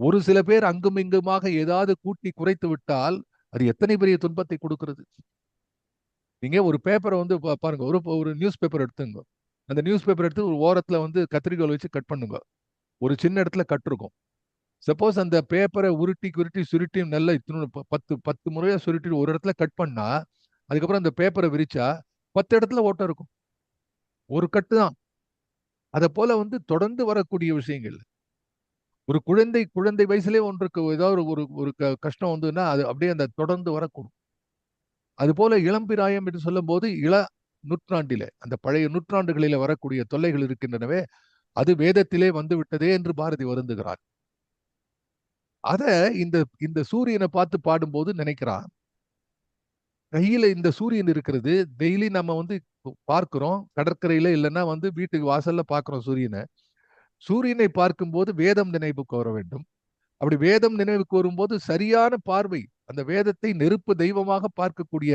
ஒரு சில பேர் அங்கும் இங்குமாக ஏதாவது கூட்டி குறைத்து விட்டால் அது எத்தனை பெரிய துன்பத்தை கொடுக்கிறது. நீங்க ஒரு பேப்பரை பாருங்க, ஒரு ஒரு நியூஸ் பேப்பர் எடுத்துங்க. அந்த நியூஸ் பேப்பர் எடுத்து ஒரு ஓரத்துல கத்திரிக்கோல் வச்சு கட் பண்ணுங்க. ஒரு சின்ன இடத்துல கட் இருக்கும். சப்போஸ் அந்த பேப்பரை உருட்டி குருட்டி சுருட்டி நல்லா 10 முறையா சுருட்டி ஒரு இடத்துல கட் பண்ணா, அதுக்கப்புறம் அந்த பேப்பரை விரிச்சா 10 இடத்துல ஓட்டம் இருக்கும். ஒரு கட்டு தான். அதை போல தொடர்ந்து வரக்கூடிய விஷயங்கள். ஒரு குழந்தை வயசுலயே ஒன்றுக்கு ஏதாவது ஒரு ஒரு கஷ்டம் வந்ததுன்னா அது அப்படியே அந்த தொடர்ந்து வரக்கூடும். அது போல இளம்பிராயம் என்று சொல்லும் போது நூற்றாண்டிலே, அந்த பழைய நூற்றாண்டுகளில வரக்கூடிய தொல்லைகள் இருக்கின்றனவே, அது வேதத்திலே வந்து விட்டதே என்று பாரதி வருந்துகிறார். அத இந்த இந்த சூரியனை பார்த்து பாடும்போது நினைக்கிறான். கையில இந்த சூரியன் இருக்கிறது, டெய்லி நம்ம பார்க்கிறோம் கடற்கரையில, இல்லைன்னா வீட்டுக்கு வாசல்ல பார்க்கிறோம் சூரியனை. சூரியனை பார்க்கும்போது வேதம் நினைவுக்கு வர வேண்டும். அப்படி வேதம் நினைவுக்கு வரும்போது சரியான பார்வை, அந்த வேதத்தை நெருப்பு தெய்வமாக பார்க்கக்கூடிய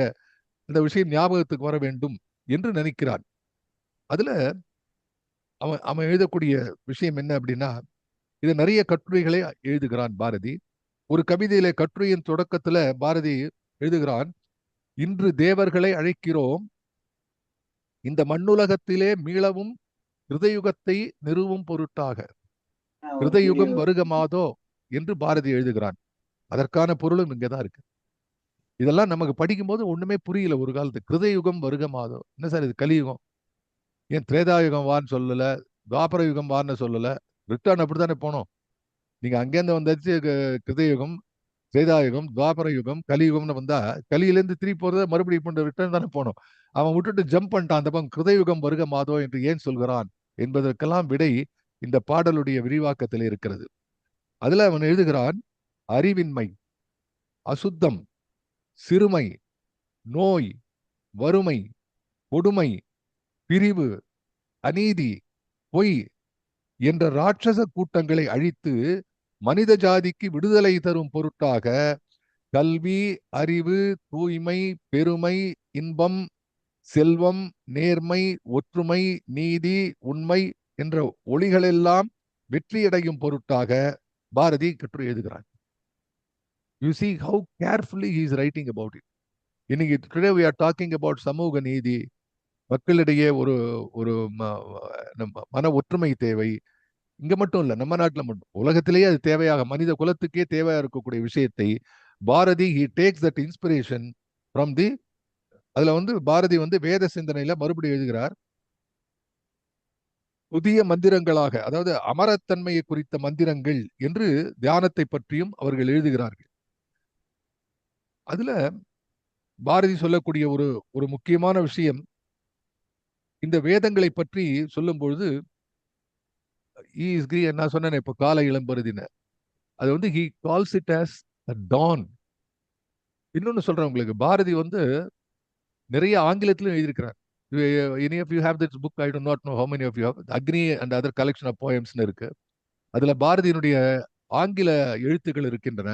அந்த விஷயம் ஞாபகத்துக்கு வர வேண்டும் என்று நினைக்கிறான். அதுல அவன் அவன் எழுதக்கூடிய விஷயம் என்ன அப்படின்னா, இது நிறைய கட்டுரைகளை எழுதுகிறான் பாரதி. ஒரு கவிதையில கட்டுரையின் தொடக்கத்துல பாரதி எழுதுகிறான், இன்று தேவர்களை அழைக்கிறோம் இந்த மண்ணுலகத்திலே மீளவும் ஹிருதயுகத்தை நிறுவும் பொருட்டாக. ஹிருதயுகம் வருக மாதோ என்று பாரதி எழுதுகிறான். அதற்கான பொருளும் இங்கதான் இருக்கு. இதெல்லாம் நமக்கு படிக்கும்போது ஒண்ணுமே புரியல ஒரு காலத்துக்கு. ஹிருதயுகம் வருக மாதோ, என்ன சார் இது கலியுகம், ஏன் திரேதாயுகம் வான்னு சொல்லல, துவாபர யுகம் வான்னு சொல்லல, ரிட்டர்ன் அப்படித்தானே போனோம். நீங்க அங்கேருந்து வந்தாச்சு கிருதயுகம், திரேதாயுகம், துவாபர யுகம், கலியுகம்னு வந்தா கலியிலேருந்து திருப்பி போறத மறுபடியும் இப்போ ரிட்டர்ன் தானே போனோம். அவன் விட்டுட்டு ஜம்ப் பண்ணிட்டான். அந்த பக்கம் கிருதயுகம் வருக மாதோ என்று ஏன் சொல்கிறான் என்பதற்கெல்லாம் விடை இந்த பாடலுடைய விரிவாக்கத்தில் இருக்கிறது. அதுல அவன் எழுதுகிறான், அறிவின்மை, அசுத்தம், சிறுமை, நோய், வறுமை, கொடுமை, பிரிவு, அநீதி, பொய் என்ற ராட்சச கூட்டங்களை அழித்து மனித ஜாதிக்கு விடுதலை தரும் பொருட்டாக கல்வி, அறிவு, தூய்மை, பெருமை, இன்பம், செல்வம், நேர்மை, ஒற்றுமை, நீதி, உண்மை என்ற ஒளிகளெல்லாம் வெற்றியடையும் பொருட்டாக பாரதி கட்டுரை எழுதுகிறார். You see how carefully he is writing about it. இன்னைக்கு today we are talking about சமூக நீதி, மக்களிடையே ஒரு ஒரு மன ஒற்றுமை தேவை. இங்க மட்டும் இல்ல, நம்ம நாட்டில் மட்டும், உலகத்திலேயே அது தேவையாக, மனித குலத்துக்கே தேவையா இருக்கக்கூடிய விஷயத்தை Bharathi he takes that inspiration from the, அதுல பாரதி வேத சிந்தனையில மறுபடியும் எழுதுகிறார். புதிய மந்திரங்களாக, அதாவது அமரத்தன்மையை குறித்த மந்திரங்கள் என்று தியானத்தை பற்றியும் அவர்கள் எழுதுகிறார்கள். அதுல பாரதி சொல்லக்கூடிய ஒரு ஒரு முக்கியமான விஷயம், இந்த வேதங்களை பற்றி சொல்லும் பொழுது நான் சொன்னேன் இப்போ காலை இளம்பருதின்னு, அது வந்து he calls it as a dawn. இன்னொன்னு சொல்றேன் உங்களுக்கு, பாரதி வந்து நிறைய ஆங்கிலத்திலும் எழுதியிருக்கிறார். Any of you have this book, I do not know how many of you have. Agni and other collection of போயம்ஸ்னு இருக்கு. அதுல பாரதியினுடைய ஆங்கில எழுத்துக்கள் இருக்கின்றன.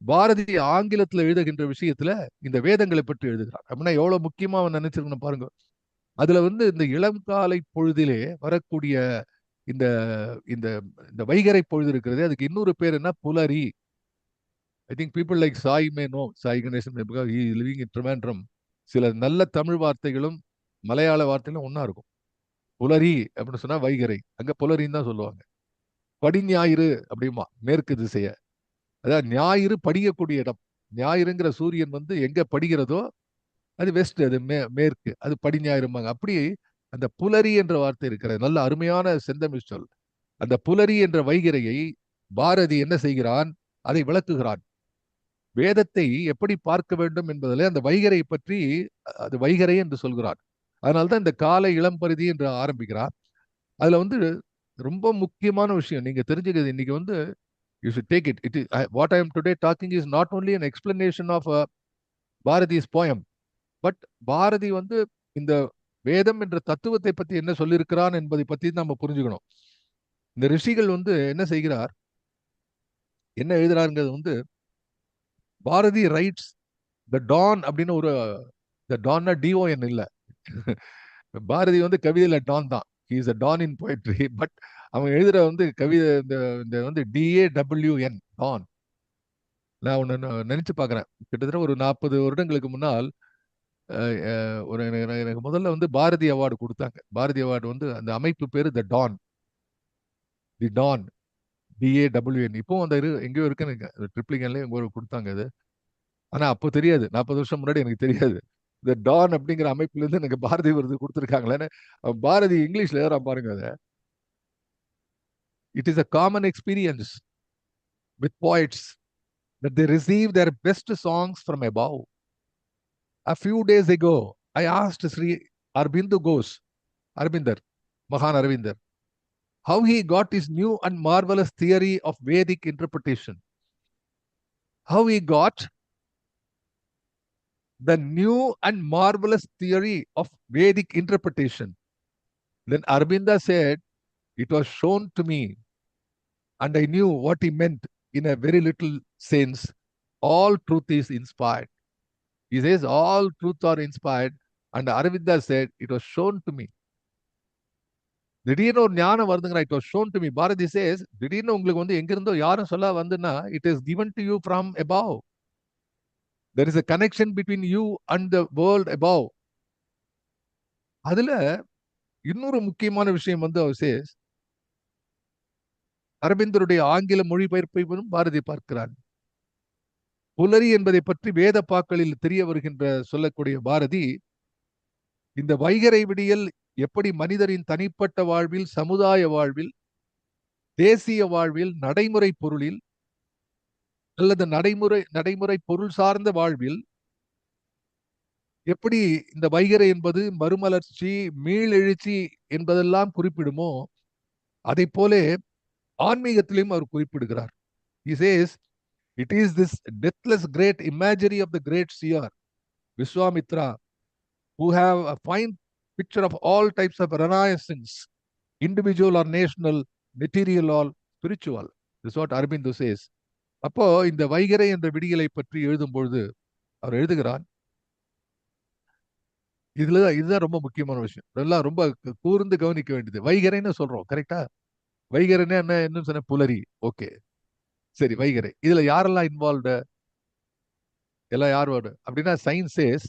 பாரதி ஆங்கிலத்துல எழுதுகின்ற விஷயத்துல இந்த வேதங்களை பற்றி எழுதுகிறார் அப்படின்னா எவ்வளவு முக்கியமா அவன் நினைச்சிருக்கணும் பாருங்க. அதுல வந்து இந்த இளம் காலை பொழுதிலே வரக்கூடிய இந்த இந்த இந்த வைகறை பொழுது இருக்கிறது, அதுக்கு இன்னொரு பேர் என்ன, புலரி. I think people like Sai may know, Sai Ganesan because he living in Trivandrum. சில நல்ல தமிழ் வார்த்தைகளும் மலையாள வார்த்தைகளும் ஒன்னா இருக்கும். புலரி அப்படின்னு சொன்னா வைகறை, அங்க புலரின்னு தான் சொல்லுவாங்க. படிஞாயிறு அப்படிமா மேற்கு திசைய, அதாவது ஞாயிறு படியக்கூடிய இடம். ஞாயிறுங்கிற சூரியன் வந்து எங்க படிகிறதோ அது வெஸ்ட், அது மேற்கு, அது படிஞாயிறுமாங்க. அப்படி அந்த புலரி என்ற வார்த்தை இருக்கிறது, நல்ல அருமையான செந்தமிழ் சொல். அந்த புலரி என்ற வைகரையை பாரதி என்ன செய்கிறான், அதை விளக்குகிறான். வேதத்தை எப்படி பார்க்க வேண்டும் என்பதில் அந்த வைகரை பற்றி, அது வைகரை என்று சொல்கிறான். அதனால்தான் இந்த காலை இளம்பருதி என்று ஆரம்பிக்கிறார். அதுல வந்து ரொம்ப முக்கியமான விஷயம் நீங்க தெரிஞ்சுக்கிறது இன்னைக்கு வந்து, you should take it. What I am today talking is not only an explanation of Bharati's poem, but Bharati வந்து இந்த வேதம் என்ற தத்துவத்தை பத்தி என்ன சொல்லியிருக்கிறான் என்பதை பத்தி நம்ம புரிஞ்சுக்கணும். இந்த ரிஷிகள் வந்து என்ன செய்கிறார், என்ன எழுதுறாருங்கிறது வந்து, பாரதி ரைட்ஸ் த டான் அப்படின்னு ஒரு, த டான்னா டிஓஎன் இல்ல. பாரதி வந்து கவிதையில டான் தான், he is a don in poetry. But அவன் எழுதுற வந்து கவிதை இந்த இந்த வந்து டிஏடபிள்யூஎன் டான். நான் ஒன்று நினைச்சு பார்க்குறேன், கிட்டத்தட்ட ஒரு 40 வருடங்களுக்கு முன்னால் ஒரு எனக்கு முதல்ல வந்து பாரதி அவார்டு கொடுத்தாங்க. பாரதி அவார்டு வந்து அந்த அமைப்பு பேரு த டான், தி டான், டிஏடபிள்யூஎன். இப்போவும் அந்த எங்கேயோ இருக்குன்னு ட்ரிப்ளிகன்ல எங்கோ கொடுத்தாங்க அது. ஆனா அப்போ தெரியாது, 40 வருஷம் முன்னாடி எனக்கு தெரியாது இந்த டான் அப்படிங்கிற அமைப்புல இருந்து எனக்கு பாரதி விருது கொடுத்துருக்காங்களேன்னு. பாரதி இங்கிலீஷ்ல எழுதுறான் பாருங்க அதை. It is a common experience with poets that they receive their best songs from above. A few days ago, I asked Sri Aurobindo Ghosh, Arbinder, Mahan Arvinder, how he got his new and marvelous theory of Vedic interpretation. How he got the new and marvelous theory of Vedic interpretation. Then Arbinda said, it was shown to me, and I knew what he meant in a very little sense. All truth is inspired. He says, all truth are inspired. And Arvinda said, it was shown to me. திடீர்னு ஒரு ஞானம் வருதுங்கிற, it was shown to me. Bharathi says, திடீர்னு உங்களுக்கு வந்து எங்கிருந்தோ யாரும் சொல்ல வந்துன்னா, it is given to you from above. There is a connection between you and the world above. அதுல இன்னொரு முக்கியமான விஷயம் வந்து அவர் சேஸ், அரவிந்தருடைய ஆங்கில மொழிபெயர்ப்பையும் பாரதி பார்க்கிறார். புலரி என்பதை பற்றி வேத பாக்களில் தெரிய வருகின்ற சொல்லக்கூடிய பாரதி, இந்த வைகறை விடியல் எப்படி மனிதரின் தனிப்பட்ட வாழ்வில், சமுதாய வாழ்வில், தேசிய வாழ்வில், நடைமுறை பொருளில் அல்லது நடைமுறை பொருள் சார்ந்த வாழ்வில் எப்படி இந்த வைகறை என்பது மறுமலர்ச்சி, மீளெழுச்சி என்பதெல்லாம் குறிப்பிடுமோ, அதை போல ஆன்மீகத்திலையும் அவர் குறிப்பிடுகிறார். He says, it is this deathless great imagery of the great seer Vishwamitra, who have a fine picture of all types of renaissance, individual or national, material or spiritual. This is what Aurobindo says. அப்போ இந்த வைகறை என்ற விடியலை பற்றி எழுதும் பொழுது அவர் எழுதுகிறார், இதுதான் ரொம்ப முக்கியமான விஷயம், இதெல்லாம் ரொம்ப கூர்ந்து கவனிக்க வேண்டியது. வைகறைன்னு சொல்றோம் கரெக்டா, வைகறைன்னா என்ன சொன்ன, புலரி. ஓகே, சரி, வைகறை இதுல யாரெல்லாம் இன்வால்வ்டு, எல்லாம் யார் அப்படின்னா, சயின்ஸேஸ்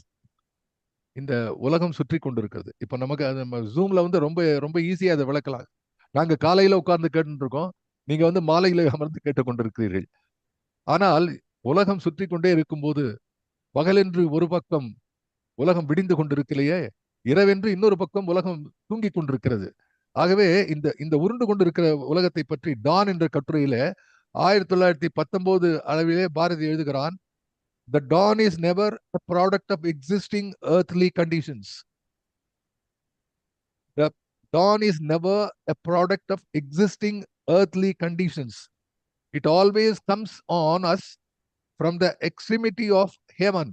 இந்த உலகம் சுற்றி கொண்டிருக்கிறது. இப்ப நமக்கு நம்ம ஜூம்ல வந்து ரொம்ப ரொம்ப ஈஸியா அதை விளக்கலாம். நாங்க காலையில உட்கார்ந்து கேட்டு இருக்கோம், நீங்க வந்து மாலையில அமர்ந்து கேட்டுக்கொண்டிருக்கிறீர்கள். ஆனால் உலகம் சுற்றி கொண்டே இருக்கும்போது, பகலென்று ஒரு பக்கம் உலகம் விடிந்து கொண்டிருக்கலையே, இரவென்று இன்னொரு பக்கம் உலகம் தூங்கிக் கொண்டிருக்கிறது. ஆகவே இந்த இந்த உருண்டு கொண்டிருக்கிற உலகத்தை பற்றி டான் என்ற கட்டுரையில 1919 அளவிலே பாரதி எழுதுகிறான், the dawn is never a product of existing earthly conditions. The Dawn is never a product of existing earthly conditions. It always comes on us from the extremity of heaven.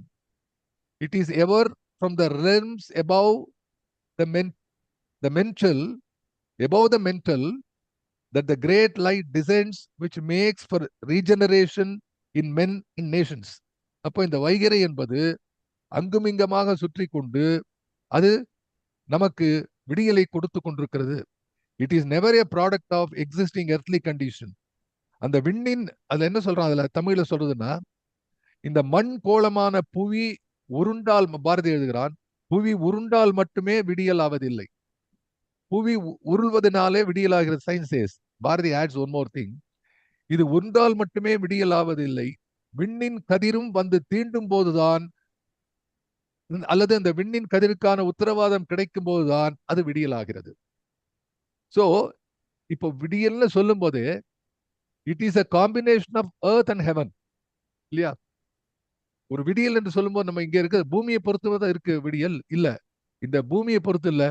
It is ever from the realms above the, the mental, above the mental, that the great light descends, which makes for regeneration in men, in nations. அப்போ இந்த வைகறை என்பது அங்குமிங்கமாக சுற்றி கொண்டு அது நமக்கு விடியலை கொடுத்து கொண்டிருக்கிறது. It is never a product of existing earthly condition. அந்த விண்ணின் அதுல என்ன சொல்றான், அதுல தமிழ்ல சொல்றதுன்னா, இந்த மண் கோலமான புவி உருண்டால், பாரதி எழுதுகிறான், புவி உருண்டால் மட்டுமே விடியல் ஆவதில்லை, புவி உருள்வதனாலே விடியலாகிறது. Science Bharathi adds one more thing, இது உருண்டால் மட்டுமே விடியல் ஆவதில்லை, விண்ணின் கதிரும் வந்து தீண்டும் போதுதான், அல்லது அந்த விண்ணின் கதிருக்கான உத்தரவாதம் கிடைக்கும் போதுதான் அது விடியலாகிறது. சோ இப்போ விடியல்னு சொல்லும் போது it is a combination of earth and heaven இல்லையா? ஒரு விடியல் என்று சொல்லும்போது நம்ம இங்க இருக்க பூமியை பொறுத்துவதான் இருக்கு விடியல் இல்ல, இந்த பூமியை பொறுத்து இல்ல,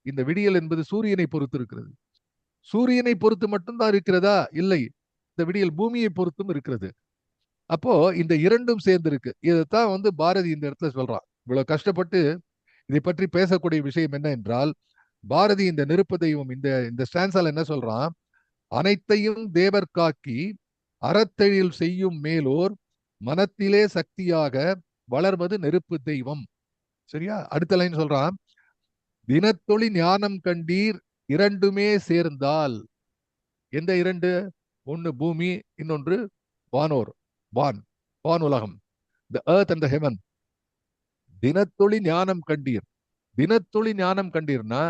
இந்த விடியல் என்பது சூரியனை பொறுத்து இருக்கிறது. சூரியனை பொறுத்து மட்டும்தான் இருக்கிறதா? இல்லை, இந்த விடியல் பூமியை பொறுத்தும் இருக்கிறது. அப்போ இந்த இரண்டும் சேர்ந்து இருக்கு. இதைத்தான் வந்து பாரதி இந்த இடத்துல சொல்றான். இவ்வளவு கஷ்டப்பட்டு இதை பற்றி பேசக்கூடிய விஷயம் என்ன என்றால், பாரதி இந்த நெருப்பு தெய்வம் இந்த இந்த ஸ்டான்ஸால என்ன சொல்றான், அனைத்தையும் தேவர் காக்கி அறத்தெழில் செய்யும் மேலோர் மனத்திலே சக்தியாக வளர்வது நெருப்பு தெய்வம். சரியா? அடுத்த லைன் சொல்றான், தினத்தொளி ஞானம் கண்டீர் இரண்டுமே சேர்ந்தால். எந்த இரண்டு? ஒன்னு பூமி, இன்னொன்று வானோர், வான், வான் உலகம், the earth and the heaven. தினத்தொளி ஞானம் கண்டீர். தினத்தொளி ஞானம் கண்டீர்னா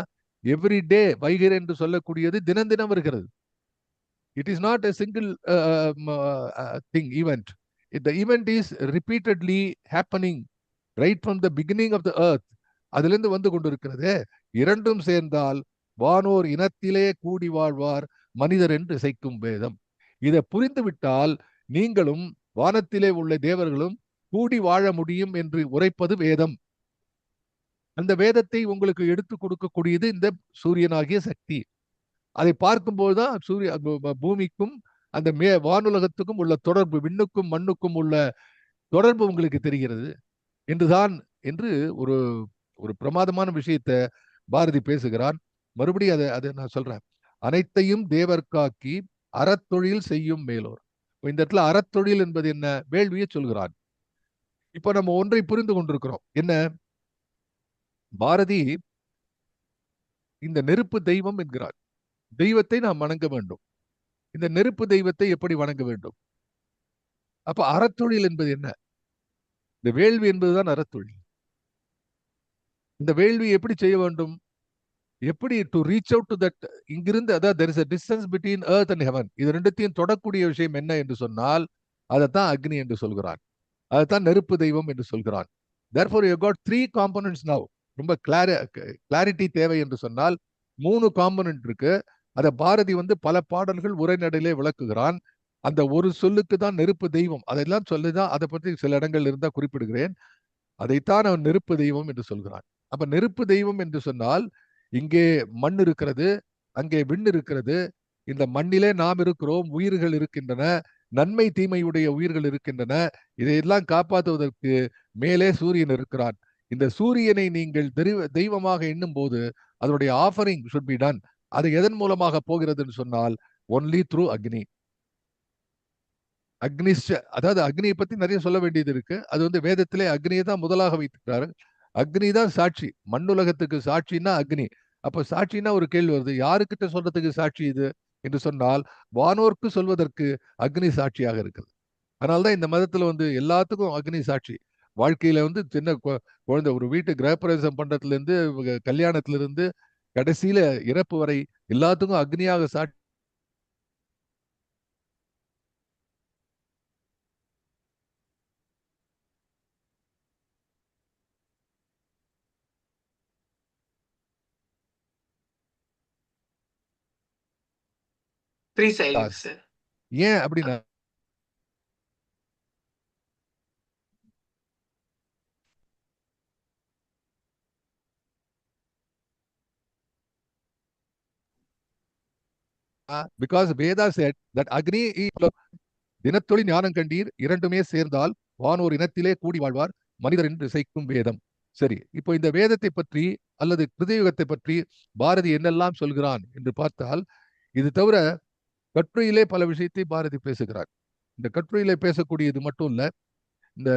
எவ்ரி டே வைகர் என்று சொல்லக்கூடியது தினம் தினம் வருகிறது. It is not a single thing, event. The event is repeatedly happening right from the beginning of the earth. அதிலிருந்து வந்து கொண்டிருக்கிறது. இரண்டும் சேர்ந்தால் வானோர் இனத்திலே கூடி வாழ்வார் மனிதர் என்று இசைக்கும் வேதம். இதை புரிந்துவிட்டால் நீங்களும் வானத்திலே உள்ள தேவர்களும் கூடி வாழ முடியும் என்று உரைப்பது வேதம். அந்த வேதத்தை உங்களுக்கு எடுத்து கொடுக்கக்கூடியது இந்த சூரியனாகிய சக்தி. அதை பார்க்கும்போதுதான் சூரிய பூமிக்கும் அந்த வானுலகத்துக்கும் உள்ள தொடர்பு, விண்ணுக்கும் மண்ணுக்கும் உள்ள தொடர்பு உங்களுக்கு தெரிகிறது என்றுதான் என்று ஒரு ஒரு பிரமாதமான விஷயத்தை பாரதி பேசுகிறான். மறுபடியும் அதை நான் சொல்றேன், அனைத்தையும் தேவர் காக்கி அறத்தொழில் செய்யும் மேலோர். இந்த இடத்துல அறத்தொழில் என்பது என்ன? வேள்வியை சொல்கிறான். இப்ப நம்ம ஒன்றை புரிந்து கொண்டிருக்கிறோம். என்ன? பாரதி இந்த நெருப்பு தெய்வம் என்கிறார். தெய்வத்தை நாம் வணங்க வேண்டும். இந்த நெருப்பு தெய்வத்தை எப்படி வணங்க வேண்டும்? அப்ப அறத்தொழில் என்பது என்ன? இந்த வேள்வி என்பதுதான் அறத்தொழில். இந்த வேள்வி எப்படி செய்ய வேண்டும்? எப்படி to reach out to that, இங்கிருந்து, அதாவது there is a distance between earth and heaven. இது ரெண்டுத்தையும் தொடக்கூடிய விஷயம் என்ன என்று சொன்னால் அதைத்தான் அக்னி என்று சொல்கிறான், அதைத்தான் நெருப்பு தெய்வம் என்று சொல்கிறான். therefore you got 3 components now. ரொம்ப கிளாரிட்டி தேவை என்று சொன்னால் 3 காம்பனன்ட் இருக்கு. அதை பாரதி வந்து பல பாடல்கள் உரைநடையிலே விளக்குகிறான். அந்த ஒரு சொல்லுக்கு தான் நெருப்பு தெய்வம், அதெல்லாம் சொல்லிதான் அதை பற்றி சில இடங்கள் இருந்தா குறிப்பிடுகிறேன். அதைத்தான் அவன் நெருப்பு தெய்வம் என்று சொல்கிறான். அப்ப நெருப்பு தெய்வம் என்று சொன்னால் இங்கே மண் இருக்கிறது, அங்கே விண் இருக்கிறது, இந்த மண்ணிலே நாம் இருக்கிறோம், உயிர்கள் இருக்கின்றன, நன்மை தீமையுடைய உயிர்கள் இருக்கின்றன. இதையெல்லாம் காப்பாற்றுவதற்கு மேலே சூரியன் இருக்கிறான். இந்த சூரியனை நீங்கள் தெய்வமாக எண்ணும் போது அதனுடைய ஆஃபரிங் should be done. அது எதன் மூலமாக போகிறதுன்னு சொன்னால் ஒன்லி த்ரூ அக்னி. அக்னிஷ்ட, அதாவது அக்னியை பத்தி நிறைய சொல்ல வேண்டியது இருக்கு. அது வந்து வேதத்திலே அக்னியை தான் முதலாக வைத்திருக்கிறாரு. அக்னி தான் சாட்சி, மண்ணுலகத்துக்கு சாட்சின்னா அக்னி. அப்ப சாட்சின்னா ஒரு கேள்வி வருது, யாருக்கிட்ட சொல்றதுக்கு சாட்சி இது என்று சொன்னால் வானோர்க்கு சொல்வதற்கு அக்னி சாட்சியாக இருக்குது. அதனால்தான் இந்த மதத்துல வந்து எல்லாத்துக்கும் அக்னி சாட்சி. வாழ்க்கையில வந்து சின்ன குழந்தை ஒரு வீட்டு கிரகப்பிரவேசம் பண்றதுல இருந்து கல்யாணத்துல இருந்து கடைசியில இறப்பு வரை எல்லாத்துக்கும் அக்னியாக சாட்சி. ஏன் அப்படின்னா பிகாஸ் வேதா செட் தட் அக்னி தினத்தொழி ஞானம் கண்டீர் இரண்டுமே சேர்ந்தால் வானோர் இனத்திலே கூடி வாழ்வார் மனிதர் என்று இசைக்கும் வேதம். சரி, இப்போ இந்த வேதத்தை பற்றி அல்லது கிருதயுகத்தை பற்றி பாரதி என்னெல்லாம் சொல்கிறான் என்று பார்த்தால், இது தவிர கட்டுரையிலே பல விஷயத்தை பாரதி பேசுகிறார். இந்த கட்டுரையிலே பேசக்கூடியது மட்டும் இல்ல, இந்த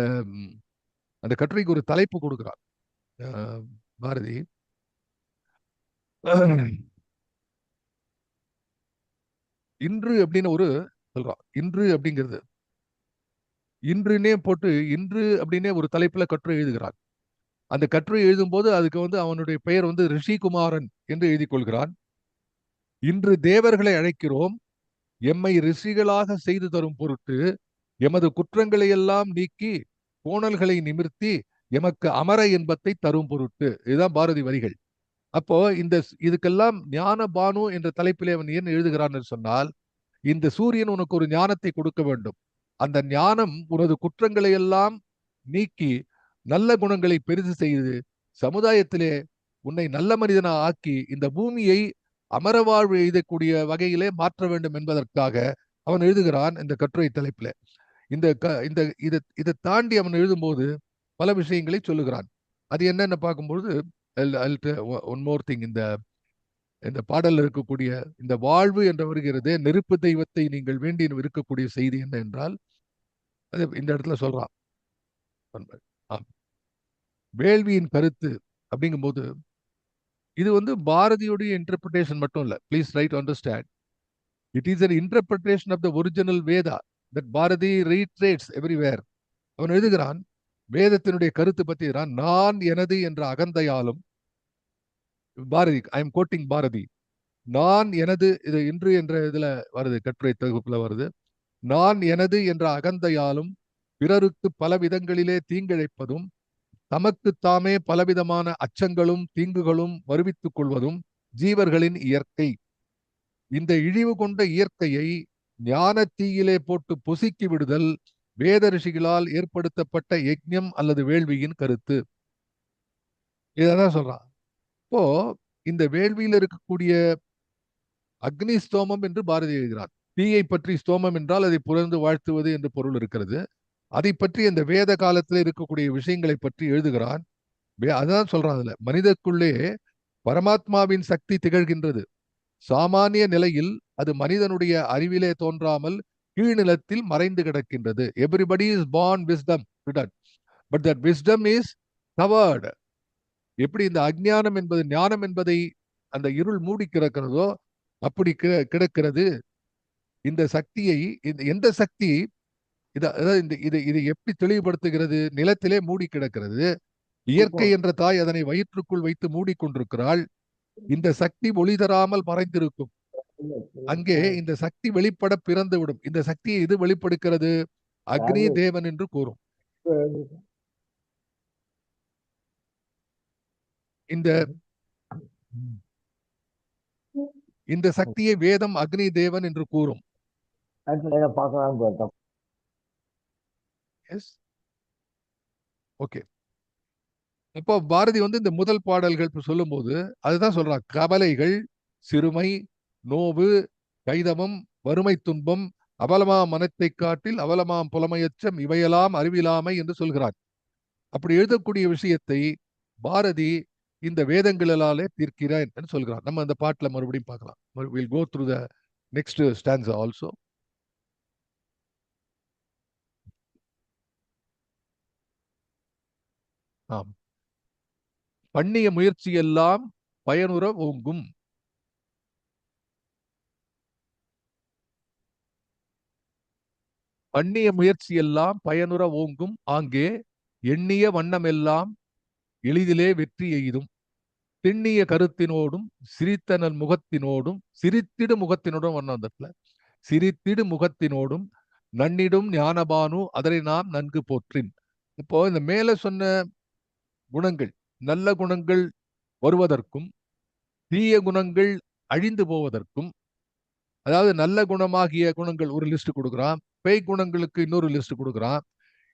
அந்த கட்டுரைக்கு ஒரு தலைப்பு கொடுக்கிறார் பாரதி. இன்று அப்படின்னு ஒரு சொல்றான். இன்று அப்படிங்கிறது இன்றுனே போட்டு இன்று அப்படின்னே ஒரு தலைப்புல கட்டுரை எழுதுகிறான். அந்த கட்டுரை எழுதும் போது அதுக்கு அவனுடைய பெயர் ரிஷிகுமாரன் என்று எழுதி கொள்கிறான். இன்று தேவர்களை அழைக்கிறோம், எம்மை ரிஷிகளாக செய்து தரும் பொருட்டு எமது குற்றங்களை எல்லாம் நீக்கி கோணல்களை நிமிர்த்தி எமக்கு அமர இன்பத்தை தரும் பொருட்டு. இதுதான் பாரதி வரிகள். அப்போ இதுக்கெல்லாம் ஞான பானு என்ற தலைப்பிலே அவன் ஏன் எழுதுகிறான் சொன்னால், இந்த சூரியன் உனக்கு ஒரு ஞானத்தை கொடுக்க வேண்டும். அந்த ஞானம் உனது குற்றங்களை எல்லாம் நீக்கி நல்ல குணங்களை பெரிது செய்து சமுதாயத்திலே உன்னை நல்ல மனிதனா ஆக்கி இந்த பூமியை அமரவாழ்வு எழுதக்கூடிய வகையிலே மாற்ற வேண்டும் என்பதற்காக அவன் எழுதுகிறான் இந்த கட்டுரை தலைப்பில். இதை தாண்டி அவன் எழுதும்போது பல விஷயங்களை சொல்லுகிறான். அது என்னன்னு பார்க்கும்போது ஒன் மோர் திங், இந்த பாடல்ல இருக்கக்கூடிய இந்த வாழ்வு என்று வருகிறது, நெருப்பு தெய்வத்தை நீங்கள் வேண்டி இருக்கக்கூடிய செய்தி என்ன என்றால், அது இந்த இடத்துல சொல்றான். வேள்வியின் கருத்து அப்படிங்கும்போது இது பாரதியுடைய இன்டர்பிரிட்டேஷன் மட்டும் இல்ல. Please right understand, it is an interpretation of the original Veda that Bharati reiterates everywhere. அவன் எழுதுகிறான், வேதத்தினுடைய கருத்து பற்றி நான் எனது என்ற அகந்தையாலும், Bharathi, I am quoting Bharathi, நான் எனது, இது இன்று என்ற இதுல வருது, கட்டுரை தொகுப்புல வருது, நான் எனது என்ற அகந்தையாலும் பிறருக்கு பல விதங்களிலே தீங்கிழைப்பதும் தமக்கு தாமே பலவிதமான அச்சங்களும் தீங்குகளும் வருவித்துக் கொள்வதும் ஜீவர்களின் இயற்கை. இந்த இழிவு கொண்ட இயற்கையை ஞான தீயிலே போட்டு பொசுக்கி விடுதல் வேத ரிஷிகளால் ஏற்படுத்தப்பட்ட யஜ்ஞம் அல்லது வேள்வியின் கருத்து. இதான் சொல்றான். இப்போ இந்த வேள்வியில் இருக்கக்கூடிய அக்னி ஸ்தோமம் என்று பாரதி எழுதுகிறார். தீயை பற்றி ஸ்தோமம் என்றால் அதை புலர்ந்து வாழ்த்துவது என்று பொருள் இருக்கிறது. அதை பற்றி அந்த வேத காலத்தில் இருக்கக்கூடிய விஷயங்களை பற்றி எழுதுகிறான். அதான் சொல்றான், அதுல மனிதக்குள்ளே பரமாத்மாவின் சக்தி திகழ்கின்றது. சாமானிய நிலையில் அது மனிதனுடைய அறிவிலே தோன்றாமல் கீழ்நிலத்தில் மறைந்து கிடக்கின்றது. Everybody is born wisdom, but that wisdom is covered. எப்படி இந்த அஜ்ஞானம் என்பது ஞானம் என்பதை அந்த இருள் மூடி கிடக்கிறதோ அப்படி கிடக்கிறது இந்த சக்தியை. எந்த சக்தி இதை எப்படி தெளிவுபடுத்துகிறது? நிலத்திலே மூடி கிடக்கிறது. இயற்கை என்ற தாய் அதனை வயிற்றுக்குள் வைத்து மூடிக்கொண்டிருக்கிறாள். இந்த சக்தி ஒளி தராமல் மறைந்திருக்கும். அங்கே இந்த சக்தி வெளிப்பட பிறந்துவிடும். இந்த சக்தியை இது வெளிப்படுகிறது, அக்னி தேவன் என்று கூறும். இந்த சக்தியை வேதம் அக்னி தேவன் என்று கூறும். ஓகே. இப்போ பாரதி இந்த முதல் பாடல்கள் சொல்லும் போது அதுதான் சொல்றான். கவலைகள், சிறுமை, நோவு, கைதவம், வறுமை, துன்பம், அவலமா மனத்தை காட்டில் அவலமாம் புலமையச்சம் இவையெல்லாம் அறிவிலாமை என்று சொல்கிறார். அப்படி எழுதக்கூடிய விஷயத்தை பாரதி இந்த வேதங்களாலே தீர்க்கிறான் என்று சொல்கிறான். நம்ம அந்த பாட்டில் மறுபடியும் பார்க்கலாம். We'll go through the next stanza also. ஆம். பண்ணிய முயற்சியெல்லாம் பயனுற ஓங்கும். பண்ணிய முயற்சியெல்லாம் பயனுற ஓங்கும் ஆங்கே எண்ணிய வண்ணமெல்லாம் எளிதிலே வெற்றி எய்தும். திண்ணிய கருத்தினோடும் சிரித்தனல் முகத்தினோடும் சிரித்திடு முகத்தினோடும் வண்ணத்துல சிரித்திடு முகத்தினோடும் நன்னிடும் ஞானபானு அதனை நாம் நன்கு போற்றின். இப்போ இந்த மேல சொன்ன குணங்கள், நல்ல குணங்கள் வருவதற்கும் தீய குணங்கள் அழிந்து போவதற்கும், அதாவது நல்ல குணமாகிய குணங்கள் ஒரு லிஸ்ட் கொடுக்குறான், பேய் குணங்களுக்கு இன்னொரு லிஸ்ட் கொடுக்குறான்.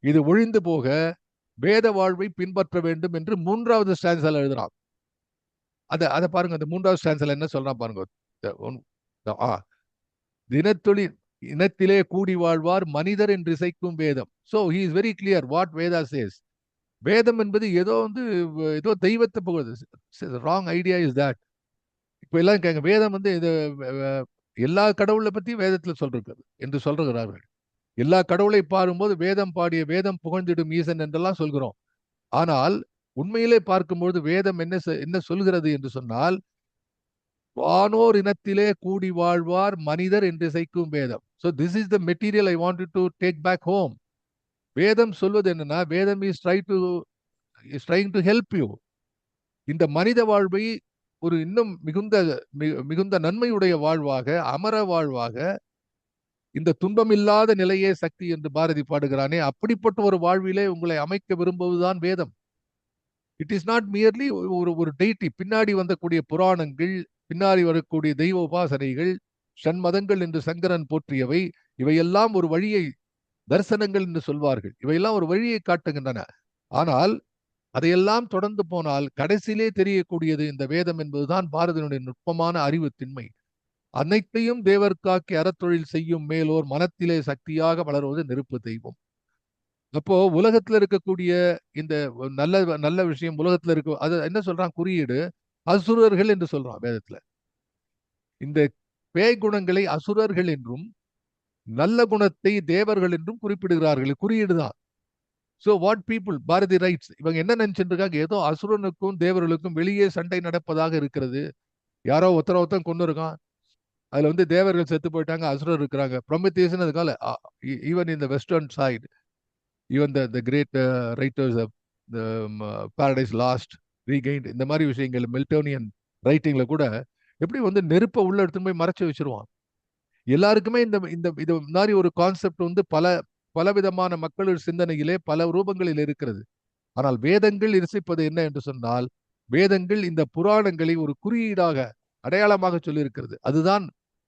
இது ஒழிந்து போக வேத வாழ்வை பின்பற்ற வேண்டும் என்று 3வது ஸ்டான்ஸால எழுதுறான். அதை பாருங்க. அந்த 3வது ஸ்டான்ஸால என்ன சொல்றான் பாருங்க. தினத்தொழி இனத்திலே கூடி வாழ்வார் மனிதர் என்று இசைக்கும் வேதம். So he is very clear what Veda says. வேதம் என்பது ஏதோ ஏதோ தெய்வத்தை புகழ்து. Wrong idea is that. இப்ப எல்லாம் கேங்க வேதம் இது எல்லா கடவுளை பத்தியும் வேதத்துல சொல்றது என்று சொல்றார்கள். எல்லா கடவுளை பாரும்போது வேதம் பாடிய வேதம் புகழ்ந்திடும் ஈசன் என்றெல்லாம் சொல்கிறோம். ஆனால் உண்மையிலே பார்க்கும்போது வேதம் என்ன சொல்கிறது என்று சொன்னால், வானோர் இனத்திலே கூடி வாழ்வார் மனிதர் என்று இசைக்கும் வேதம். So this is the material I want to take back home. வேதம் சொல்வது என்னன்னா, Vedam is trying to help you. இந்த மனித வாழ்வை ஒரு இன்னும் மிகுந்த நன்மையுடைய வாழ்வாக, அமர வாழ்வாக, இந்த துன்பமில்லாத நிலையே சக்தி என்று பாரதி பாடுகிறானே, அப்படிப்பட்ட ஒரு வாழ்விலே உங்களை அமைக்க விரும்புவதுதான் வேதம். இட் இஸ் நாட் மியர்லி ஒரு டெய்டி. பின்னாடி வந்தக்கூடிய புராணங்கள், பின்னாடி வரக்கூடிய தெய்வ உபாசனைகள், ஷண்மதங்கள் என்று சங்கரன் போற்றியவை, இவையெல்லாம் ஒரு வழியை, தரிசனங்கள் என்று சொல்வார்கள், இவையெல்லாம் ஒரு வழியை காட்டுகின்றன. ஆனால் அதையெல்லாம் தொடர்ந்து போனால் கடைசியிலே தெரியக்கூடியது இந்த வேதம் என்பதுதான் பாரதியினுடைய நுட்பமான அறிவு திண்மை. அனைத்தையும் தேவர் காக்கி அறத்தொழில் செய்யும் மேலோர் மனத்திலே சக்தியாக வளர்வது நெருப்பு தெய்வம். அப்போ உலகத்துல இருக்கக்கூடிய இந்த நல்ல நல்ல விஷயம் உலகத்துல இருக்க, அது என்ன சொல்றான் குறியீடு, அசுரர்கள் என்று சொல்றான் வேதத்துல. இந்த பேய் குணங்களை அசுரர்கள் என்றும் நல்ல குணத்தை தேவர்கள் என்றும் குறிப்பிடுகிறார்கள். குறியீடு தான். So what people Bharati writes, இவங்க என்ன நினைச்சிட்டு இருக்காங்க, ஏதோ அசுரனுக்கும் தேவர்களுக்கும் வெளியே சண்டை நடப்பதாக இருக்கிறது. யாரோ ஒருத்தன் கொண்டு இருக்கான், அதுல தேவர்கள் செத்து போயிட்டாங்க, அசுரர் இருக்கிறாங்க. ப்ரொமெத்தியஸ் அதுக்கால even in the western side, even the great writers of Paradise Lost, Regained, இந்த மாதிரி விஷயங்கள் மில்டோனியன் ரைட்டிங்ல கூட எப்படி நெருப்பை உள்ள எடுத்துன்னு போய் மறைச்சு வச்சிருவான். எல்லாருக்குமே இந்த இந்த இது மாதிரி ஒரு கான்செப்ட் பலவிதமான மக்களின் சிந்தனையிலே பல ரூபங்களில் இருக்கிறது. ஆனால் வேதங்கள் இசைப்பது என்ன என்று சொன்னால், வேதங்கள் இந்த புராணங்களை ஒரு குறியீடாக, அடையாளமாக சொல்லி இருக்கிறது. அதுதான்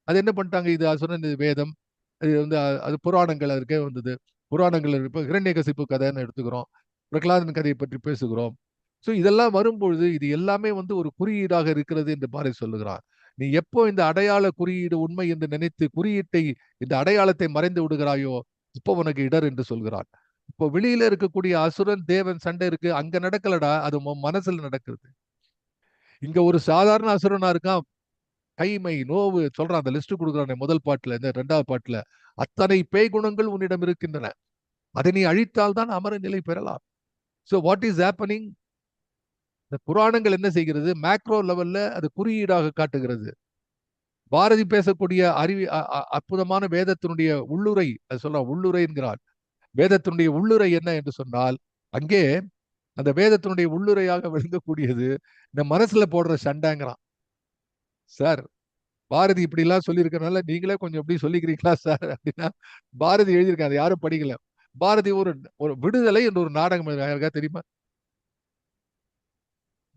அது என்ன பண்ணிட்டாங்க, இது சொன்ன வேதம், இது அது புராணங்கள் அதுக்கே வந்தது. புராணங்கள் இப்போ ஹிரண்யகசிப்பு கதைன்னு எடுத்துக்கிறோம், பிரகலாதன் கதையை பற்றி பேசுகிறோம். ஸோ இதெல்லாம் வரும்பொழுது இது எல்லாமே ஒரு குறியீடாக இருக்கிறது என்று பாரதி சொல்லுகிறான். நீ எப்போ இந்த அடையாள குறியீடு உண்மை என்று நினைத்து குறியீட்டை, இந்த அடையாளத்தை மறைந்து விடுகிறாயோ, இப்போ உனக்கு இடர் என்று சொல்கிறான். இப்போ வெளியில இருக்கக்கூடிய அசுரன் தேவன் சண்டை இருக்கு, அங்க நடக்கலடா, அது மனசுல நடக்கிறது. இங்க ஒரு சாதாரண அசுரனா இருக்கான், கைமை நோவு சொல்றான், அந்த லிஸ்ட் கொடுக்குறான் முதல் பாட்டுல, இந்த 2வது பாட்டுல அத்தனை பேய் குணங்கள் உன்னிடம் இருக்கின்றன, அதை நீ அழித்தால் தான் அமர நிலை பெறலாம். ஸோ வாட் இஸ் ஹேப்பனிங், இந்த புராணங்கள் என்ன செய்கிறது, மேக்ரோ லெவல்ல அது குறியீடாக காட்டுகிறது. பாரதி பேசக்கூடிய அற்புதமான வேதத்தினுடைய உள்ளுரை, அது சொல்ற உள்ளுரை என்கிறான். வேதத்தினுடைய உள்ளுரை என்ன என்று சொன்னால், அங்கே அந்த வேதத்தினுடைய உள்ளுரையாக விளங்கக்கூடியது இந்த மனசுல போடுற சண்டைங்கிறான். சார் பாரதி இப்படி எல்லாம் சொல்லியிருக்கனால நீங்களே கொஞ்சம் எப்படி சொல்லிக்கிறீங்களா சார் அப்படின்னா, பாரதி எழுதியிருக்காங்க, யாரும் படிக்கல. பாரதி ஒரு ஒரு விடுதலை என்ற ஒரு நாடகம் யாருக்கா தெரியுமா?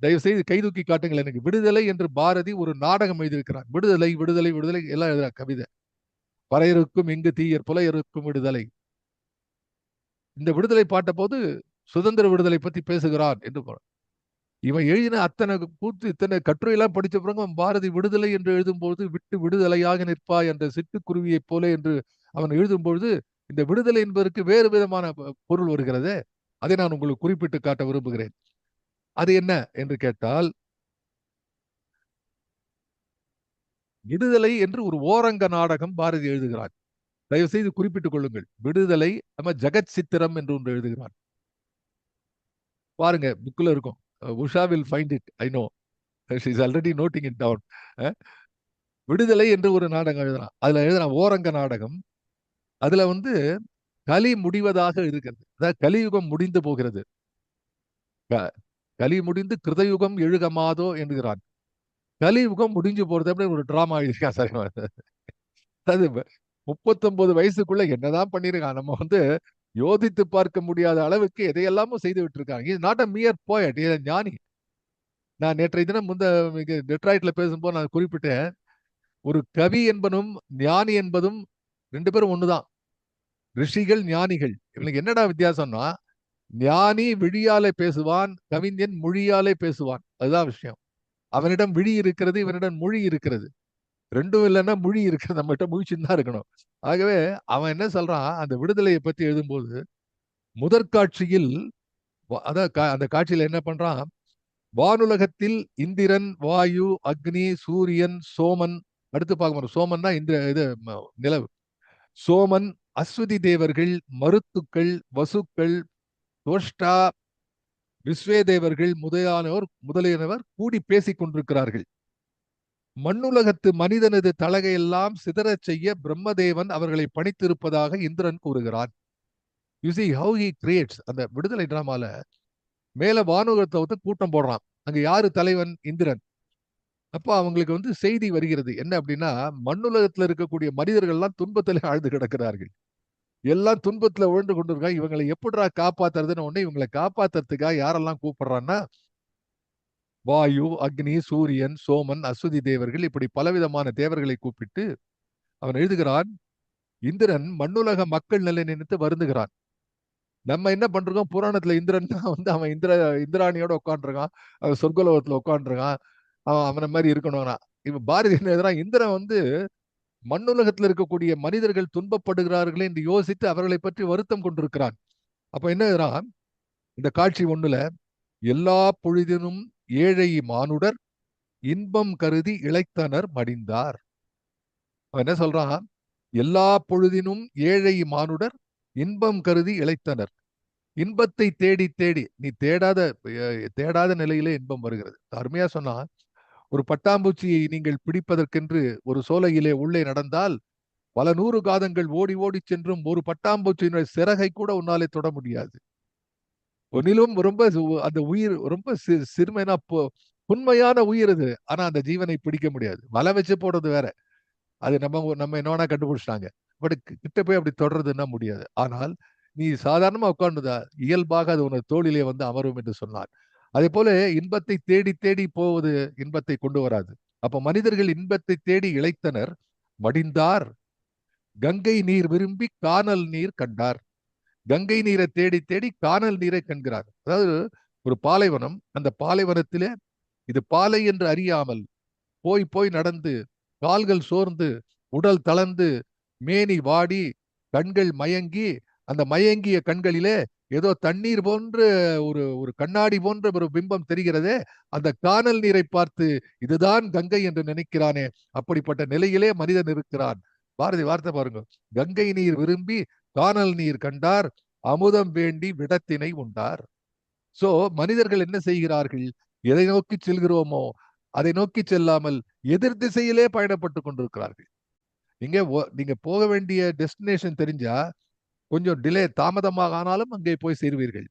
தயவு செய்து கைதூக்கி காட்டுங்கள் எனக்கு. விடுதலை என்று பாரதி ஒரு நாடகம் எழுதியிருக்கிறார். விடுதலை விடுதலை விடுதலை எல்லாம் எழுதுறார் கவிதை. பறையருக்கும் இங்கு தீயர் புலையருக்கும் விடுதலை. இந்த விடுதலை பாட்ட போது சுதந்திர விடுதலை பத்தி பேசுகிறான் என்று இவன் எழுதின அத்தனை கூத்து, இத்தனை கட்டுரையெல்லாம் படிச்ச பிறகு பாரதி விடுதலை என்று எழுதும்போது, விட்டு விடுதலையாக நிற்பாய் என்ற சிட்டுக்குருவியைப் போல என்று அவன் எழுதும்பொழுது, இந்த விடுதலை என்பதற்கு வேறு விதமான பொருள் வருகிறது. அதை நான் உங்களுக்கு குறிப்பிட்டு காட்ட விரும்புகிறேன். அது என்ன என்று கேட்டால், விடுதலை என்று ஒரு ஓரங்க நாடகம் பாரதி எழுதுகிறான். தயவு செய்து குறிப்பிட்டுக் கொள்ளுங்கள். விடுதலை நம்ம ஜெகத் சித்திரம் என்று ஒன்று எழுதுகிறான். பாருங்க, புக்ல இருக்கும். Usha will find it, I know, she is already noting it down. விடுதலை என்று ஒரு நாடகம் எழுதுறான். அதுல எழுதுறான் ஓரங்க நாடகம். அதுல கலி முடிவதாக இருக்கிறது, அதாவது கலியுகம் முடிந்து போகிறது. கலி முடிந்து கிருதயுகம் எழுகமாதோ என்கிறான். கலியுகம் முடிஞ்சு போறது அப்படின்னு ஒரு டிராமா எழுதியிருக்கா சார். அது 39 வயசுக்குள்ள என்னதான் பண்ணிருக்கான். நம்ம யோசித்து பார்க்க முடியாத அளவுக்கு எதையெல்லாமும் செய்து விட்டுருக்காங்க. இஸ் நாட் அ மியர் போயட், ஞானி. நான் நேற்றைய தினம் டெட்ராய்ட்ல பேசும்போது நான் குறிப்பிட்டேன், ஒரு கவி என்பதும் ஞானி என்பதும் 2 பேரும் ஒண்ணுதான். ரிஷிகள் ஞானிகள், இவனுக்கு என்னடா வித்தியாசம்னா, ஞானி விழியாலே பேசுவான், கவிஞன் மொழியாலே பேசுவான். அதுதான் விஷயம். அவனிடம் விழி இருக்கிறது, இவனிடம் மொழி இருக்கிறது. ரெண்டும் இல்லைன்னா மொழி இருக்கு, நம்மகிட்ட முழிச்சுன்னு தான் இருக்கணும். ஆகவே அவன் என்ன சொல்றான், அந்த விடுதலையை பத்தி எழுதும்போது முதற்காட்சியில் அதான் அந்த காட்சியில என்ன பண்றான், வானுலகத்தில் இந்திரன், வாயு, அக்னி, சூரியன், சோமன், அடுத்து பார்க்க சோமன்னா இந்த இது நிலவு, சோமன், அஸ்வதி தேவர்கள், மருத்துக்கள், வசுக்கள், தோஷ்டா, விஸ்வே தேவர்கள் முதலியானவர் கூடி பேசிக் கொண்டிருக்கிறார்கள். மண்ணுலகத்து மனிதனது தலகையெல்லாம் சிதறச் செய்ய பிரம்மதேவன் அவர்களை பணித்திருப்பதாக இந்திரன் கூறுகிறான். You see how he creates. அந்த விடுதலை டிராமால மேல வானுலகத்தை வந்து கூட்டம் போடுறான். அங்க யாரு தலைவன்? இந்திரன். அப்போ அவங்களுக்கு வந்து செய்தி வருகிறது என்ன அப்படின்னா, மண்ணுலகத்துல இருக்கக்கூடிய மனிதர்கள் எல்லாம் துன்பத்துல ஆழ்ந்து கிடக்கிறார்கள், எல்லாம் துன்பத்துல உழந்து கொண்டிருக்காங்க, இவங்களை எப்படிடா காப்பாத்துறதுன்னு உடனே இவங்களை காப்பாத்துறதுக்காக யாரெல்லாம் கூப்பிடுறான்னா, வாயு, அக்னி, சூரியன், சோமன், அஸ்வதி தேவர்கள், இப்படி பலவிதமான தேவர்களை கூப்பிட்டு அவன் எழுதுகிறான். இந்திரன் மண்ணுலக மக்கள் நிலை நினைத்து வருந்துகிறான். நம்ம என்ன பண்றோம், புராணத்துல இந்திரன் தான் வந்து அவன் இந்திராணியோட உட்காந்துருக்கான், அவன் சொர்க்கலோகத்துல உட்காந்துருக்கான், அவன் அவனை மாதிரி இருக்கணும்னா. இவன் பாரதி என்ன எழுதுறான், இந்திரன் வந்து மண்ணுலகத்தில் இருக்கக்கூடிய மனிதர்கள் துன்பப்படுகிறார்களே என்று யோசித்து அவர்களை பற்றி வருத்தம் கொண்டிருக்கிறான். அப்ப என்ன எழுதுறான் இந்த காட்சி ஒண்ணுல, எல்லா பொழுதினும் ஏழை மானுடர் இன்பம் கருதி இளைத்தனர் மடிந்தார். அவன் என்ன சொல்றான், எல்லா பொழுதினும் ஏழை மானுடர் இன்பம் கருதி இளைத்தனர். இன்பத்தை தேடி தேடி, நீ தேடாத நிலையிலே இன்பம் வருகிறது. அருமையா சொன்னா, ஒரு பட்டாம்பூச்சியை நீங்கள் பிடிப்பதற்கென்று ஒரு சோலையிலே உள்ளே நடந்தால் பல 100 காதங்கள் ஓடி ஓடி சென்றும் ஒரு பட்டாம்பூச்சியினுடைய சிறகை கூட உன்னாலே தொட முடியாது. ஒன்னிலும் ரொம்ப அந்த உயிர் ரொம்ப சிறுமைனா உண்மையான உயிர் அது. ஆனா அந்த ஜீவனை பிடிக்க முடியாது. வலை வச்சு போடுறது வேற, அது நம்ம என்ன வேணா கண்டுபிடிச்சிட்டாங்க. பட் கிட்ட போய் அப்படி தொடர்றதுன்னா முடியாது. ஆனால் நீ சாதாரணமா உட்கார்ந்துதா இயல்பாக அது உனது தோளிலே வந்து அமரும் என்று சொன்னார். அதே போல இன்பத்தை தேடி தேடி போவது இன்பத்தை கொண்டு வராது. அப்ப மனிதர்கள் இன்பத்தை தேடி இளைத்தனர் மடிந்தார், கங்கை நீர் விரும்பி கானல் நீர் கண்டார். கங்கை நீரை தேடி தேடி கானல் நீரை கண்கிறார். அதாவது ஒரு பாலைவனம், அந்த பாலைவனத்திலே இது பாலை என்று அறியாமல் போய் போய் நடந்து கால்கள் சோர்ந்து உடல் தளர்ந்து மேனி வாடி கண்கள் மயங்கி, அந்த மயங்கிய கண்களிலே ஏதோ தண்ணீர் போன்ற ஒரு ஒரு கண்ணாடி போன்ற ஒரு பிம்பம் தெரிகிறதே, அந்த கானல் நீரை பார்த்து இதுதான் கங்கை என்று நினைக்கிறானே, அப்படிப்பட்ட நிலையிலே மனிதன் இருக்கிறான். பாரதி வார்த்தை பாருங்க, கங்கை நீர் விரும்பி கானல் நீர் கண்டார், அமுதம் வேண்டி விடத்தினை உண்டார். சோ மனிதர்கள் என்ன செய்கிறார்கள், எதை நோக்கி செல்கிறோமோ அதை நோக்கி செல்லாமல் எதிர் திசையிலே பயணப்பட்டு கொண்டிருக்கிறார்கள். நீங்க போக வேண்டிய டெஸ்டினேஷன் தெரிஞ்சா கொஞ்சம் டிலே தாமதமாக ஆனாலும் அங்கே போய் சேருவீர்கள்.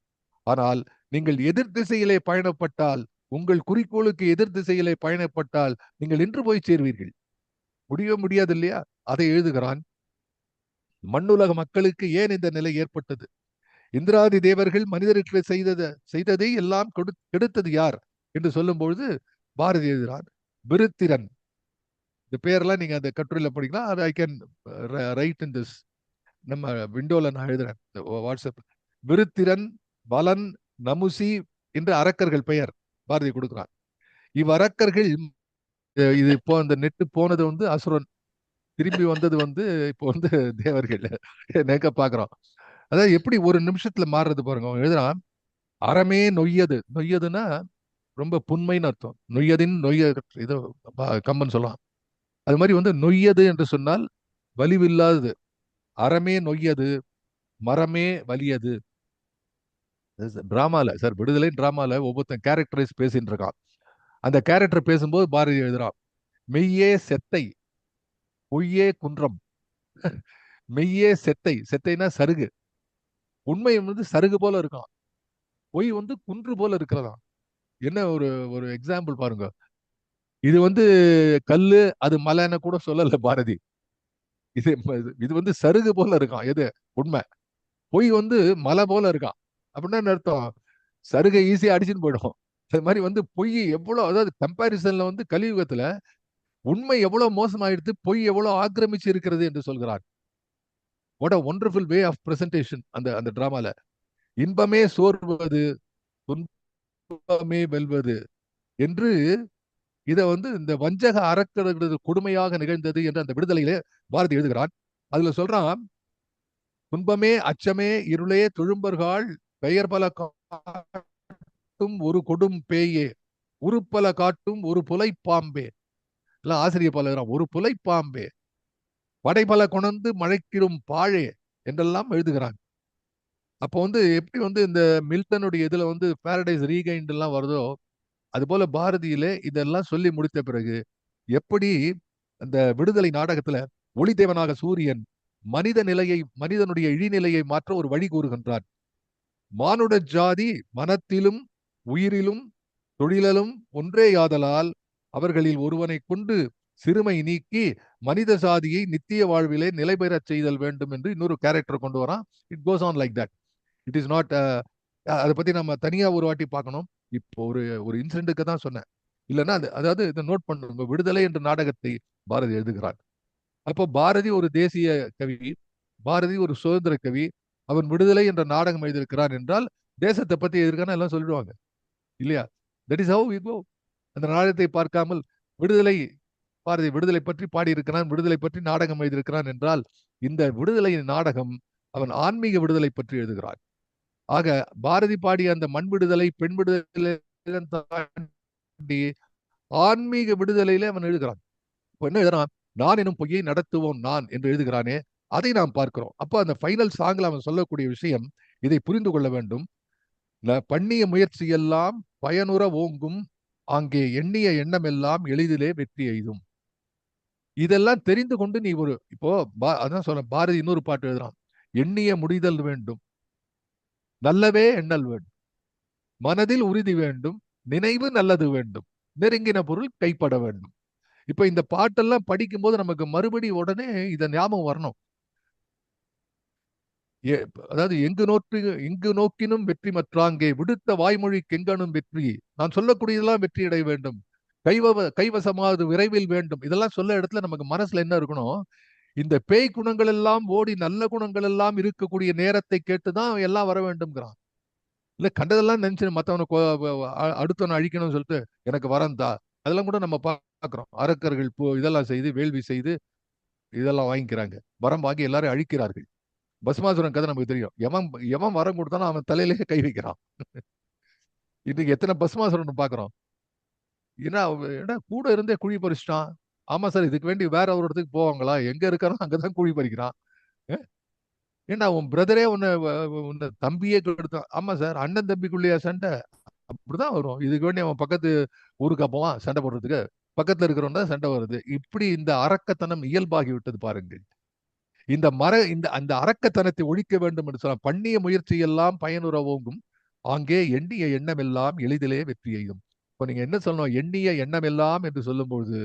ஆனால் நீங்கள் எதிர் திசையிலே பயணப்பட்டால், உங்கள் குறிக்கோளுக்கு எதிர் திசையிலே பயணப்பட்டால் நீங்கள் இன்று போய் சேருவீர்கள். முடியவே முடியாது இல்லையா? அதை எழுதுகிறான். மண்ணுலக மக்களுக்கு ஏன் இந்த நிலை ஏற்பட்டது, இந்திராதி தேவர்கள் மனிதருக்கு செய்ததை எல்லாம் கெடுத்தது யார் என்று சொல்லும் பொழுது பாரதி எழுதுகிறான், விருத்திரன். இந்த பேரெல்லாம் நீங்க அந்த கட்டுரையில படிக்கலாம். அது I can write in this, நம்ம விண்டோல நான் எழுதுறேன் வாட்ஸ்அப். விருத்திரன், பலன், நமுசி என்று அரக்கர்கள் பெயர் பாரதி கொடுக்கிறான். இவ்வரக்கர்கள், இது இப்போ அந்த நெட்டு போனது வந்து அசுரன், திரும்பி வந்தது வந்து இப்போ வந்து தேவர்கள் நேக்க பாக்குறோம். அதாவது எப்படி ஒரு நிமிஷத்துல மாறுறது பாருங்க. எழுதுறான், அறமே நொய்யது. நொய்யதுன்னா ரொம்ப புண்மைன்னு அர்த்தம். நொய்யதின் நொய்ய இது கம்பன் சொல்லலாம். அது மாதிரி வந்து நொய்யது என்று சொன்னால் வலிவில்லாதது. அறமே நொய்யது, மரமே வலியது. டிராமால சார், விடுதலை டிராமால ஒவ்வொருத்தன் கேரக்டரைஸ் பேசிட்டு இருக்கான். அந்த கேரக்டர் பேசும்போது பாரதி எழுதுறான், மெய்யே செத்தை, பொய்யே குன்றம். மெய்யே செத்தை, செத்தைனா சருகு. உண்மை வந்து சருகு போல இருக்கான், பொய் வந்து குன்று போல இருக்கிறதா. என்ன ஒரு ஒரு எக்ஸாம்பிள் பாருங்க. இது வந்து கல்லு, அது மலைன்னு கூட சொல்லல பாரதி. இது இது வந்து சருகு போல இருக்கான் எது உண்மை, பொய் வந்து மலை போல இருக்கான். அப்படின்னா என்ன அர்த்தம், சருகை ஈஸியா அடிச்சுன்னு போயிடும். அது மாதிரி வந்து பொய் எவ்வளவு, அதாவது கம்பாரிசன்ல வந்து கலியுகத்துல உண்மை எவ்வளவு மோசமாயிடுது, பொய் எவ்வளவு ஆக்கிரமிச்சு இருக்கிறது என்று சொல்கிறார். What a wonderful way of presentation அந்த அந்த டிராமால. இன்பமே சோர்வது, துன்பமே வெல்வது என்று இதை இந்த வஞ்சக அறக்கிறது கொடுமையாக நிகழ்ந்தது என்று அந்த விடுதலையிலே பாரதி எழுதுகிறான். அதுல சொல்றான், துன்பமே அச்சமே இருளே தொழும்பர்காள் பெயர் பல காட்டும் ஒரு கொடும் பேயே உருப்பல காட்டும் ஒரு புலை பாம்பே. எல்லாம் ஆசிரியர் பல ஒரு புலை பாம்பே படைபல கொணர்ந்து மழைக்கிடும் பாழே என்றெல்லாம் எழுதுகிறான். அப்போ எப்படி இந்த மில்டனுடைய இதுல பாரடைஸ் ரீகைண்ட் எல்லாம் வருதோ, அது போல பாரதியிலே இதெல்லாம் சொல்லி முடித்த பிறகு எப்படி அந்த விடுதலை நாடகத்துல ஒளிதேவனாக சூரியன் மனிதனுடைய இழிநிலையை மாற்ற ஒரு வழி கூறுகின்றான். மானுட ஜாதி மனத்திலும் உயிரிலும் தொழிலும் ஒன்றே யாதலால் அவர்களில் ஒருவனை கொண்டு சிறுமை நீக்கி மனித சாதியை நித்திய வாழ்விலே நிலை பெறச் செய்தல் வேண்டும் என்று இன்னொரு கேரக்டர் கொண்டு வரான். It goes on like that. It is not, அதை பத்தி நம்ம தனியா ஒரு வாட்டி பார்க்கணும். இப்போ ஒரு ஒரு இன்சிடென்ட்டுக்கு தான் சொன்னேன். இல்லைன்னா அதாவது இதை நோட் பண்ணுங்க. விடுதலை என்ற நாடகத்தை பாரதி எழுதுகிறார். அப்போ பாரதி ஒரு தேசிய கவி, பாரதி ஒரு சுதந்திர கவி. அவன் விடுதலை என்ற நாடகம் எழுதியிருக்கிறான் என்றால் தேசத்தை பத்தி எழுதியிருக்கான்னு எல்லாம் சொல்லிடுவாங்க இல்லையா? That is how we go. அந்த நாடகத்தை பார்க்காமல் பாரதி விடுதலை பற்றி பாடியிருக்கிறான், விடுதலை பற்றி நாடகம் எழுதியிருக்கிறான் என்றால் இந்த விடுதலை நாடகம் அவன் ஆன்மீக விடுதலை பற்றி எழுதுகிறான். ஆக பாரதி பாடிய அந்த மண் விடுதலை, பெண் விடுதலை தாண்டி ஆன்மீக விடுதலையில அவன் எழுதுகிறான். என்ன எழுதுறான்? நான் எனும் பொய்யை நடத்துவோம் நான் என்று எழுதுகிறானே, அதை நாம் பார்க்கிறோம். அப்ப அந்த ஃபைனல் சாங்ல அவன் சொல்லக்கூடிய விஷயம், இதை புரிந்து கொள்ள வேண்டும். பண்ணிய முயற்சி எல்லாம் பயனுற ஓங்கும், அங்கே எண்ணிய எண்ணம் எல்லாம் எளிதிலே வெற்றி எய்தும். இதெல்லாம் தெரிந்து கொண்டு நீ இப்போ அதான் சொல்ற, பாரதி இன்னொரு பாட்டு எழுதுறான். எண்ணிய முடிதல் வேண்டும், நல்லவே எண்ணல் வேண்டும், மனதில் உறுதி வேண்டும், நினைவு நல்லது வேண்டும், நெருங்கின பொருள் கைப்பட வேண்டும். இப்ப இந்த பாட்டெல்லாம் படிக்கும்போது நமக்கு மறுபடி உடனே இத ஞாபகம் வரணும். அதாவது எங்கு நோக்கினும் வெற்றி மற்றாங்கே விடுத்த வாய்மொழி கெங்கனும் வெற்றி. நான் சொல்லக்கூடியதெல்லாம் வெற்றி அடைய வேண்டும், கைவசமாவது விரைவில் வேண்டும். இதெல்லாம் சொல்ல இடத்துல நமக்கு மனசுல என்ன இருக்கணும்? இந்த பேய் குணங்கள் எல்லாம் ஓடி நல்ல குணங்கள் எல்லாம் இருக்கக்கூடிய நேரத்தை கேட்டுதான் எல்லாம் வர வேண்டும்ங்கிறான். இல்ல கண்டதெல்லாம் நினைச்சு மத்தவனை அடுத்தவனை அழிக்கணும்னு சொல்லிட்டு எனக்கு வரந்தா, அதெல்லாம் கூட நம்ம பார்க்கிறோம். அரக்கர்கள் இதெல்லாம் செய்து வேள்வி செய்து இதெல்லாம் வாங்கிக்கிறாங்க, வரம் வாங்கி எல்லாரும் அழிக்கிறார்கள். பஸ்மாசுரன் கதை நமக்கு தெரியும். எவன் எவன் வரம் கொடுத்தாலும் அவன் தலையிலேயே கை வைக்கிறான். இன்னைக்கு எத்தனை பஸ்மாசுரன் பாக்குறோம். ஏன்னா கூட இருந்தே குழி பறிச்சிட்டான். ஆமா சார், இதுக்கு வேண்டி வேற ஒரு இடத்துக்கு போவாங்களா? எங்க இருக்காரோ அங்கதான் குழி பறிக்கிறான். ஏன்னா உன் பிரதரே உன்னை தம்பியே கெடுத்தான். ஆமா சார், அண்ணன் தம்பிக்குள்ளேயா சண்டை? அப்படிதான் வரும். இதுக்கு வேண்டி அவன் பக்கத்து ஊருக்கு போவான் சண்டை போடுறதுக்கு, பக்கத்துல இருக்கிறவன் தான் சண்டை வருது. இப்படி இந்த அரக்கத்தனம் இயல்பாகி விட்டது பாருங்கள். இந்த அந்த அரக்கத்தனத்தை ஒழிக்க வேண்டும் என்று சொல்ல, பண்ணிய முயற்சி எல்லாம் பயனுற ஓங்கும், அங்கே எண்ணிய எண்ணம் எல்லாம் எளிதிலே வெற்றி எய்தும். இப்போ நீங்க என்ன சொல்லணும்? எண்ணிய எண்ணம் எல்லாம் என்று சொல்லும்போது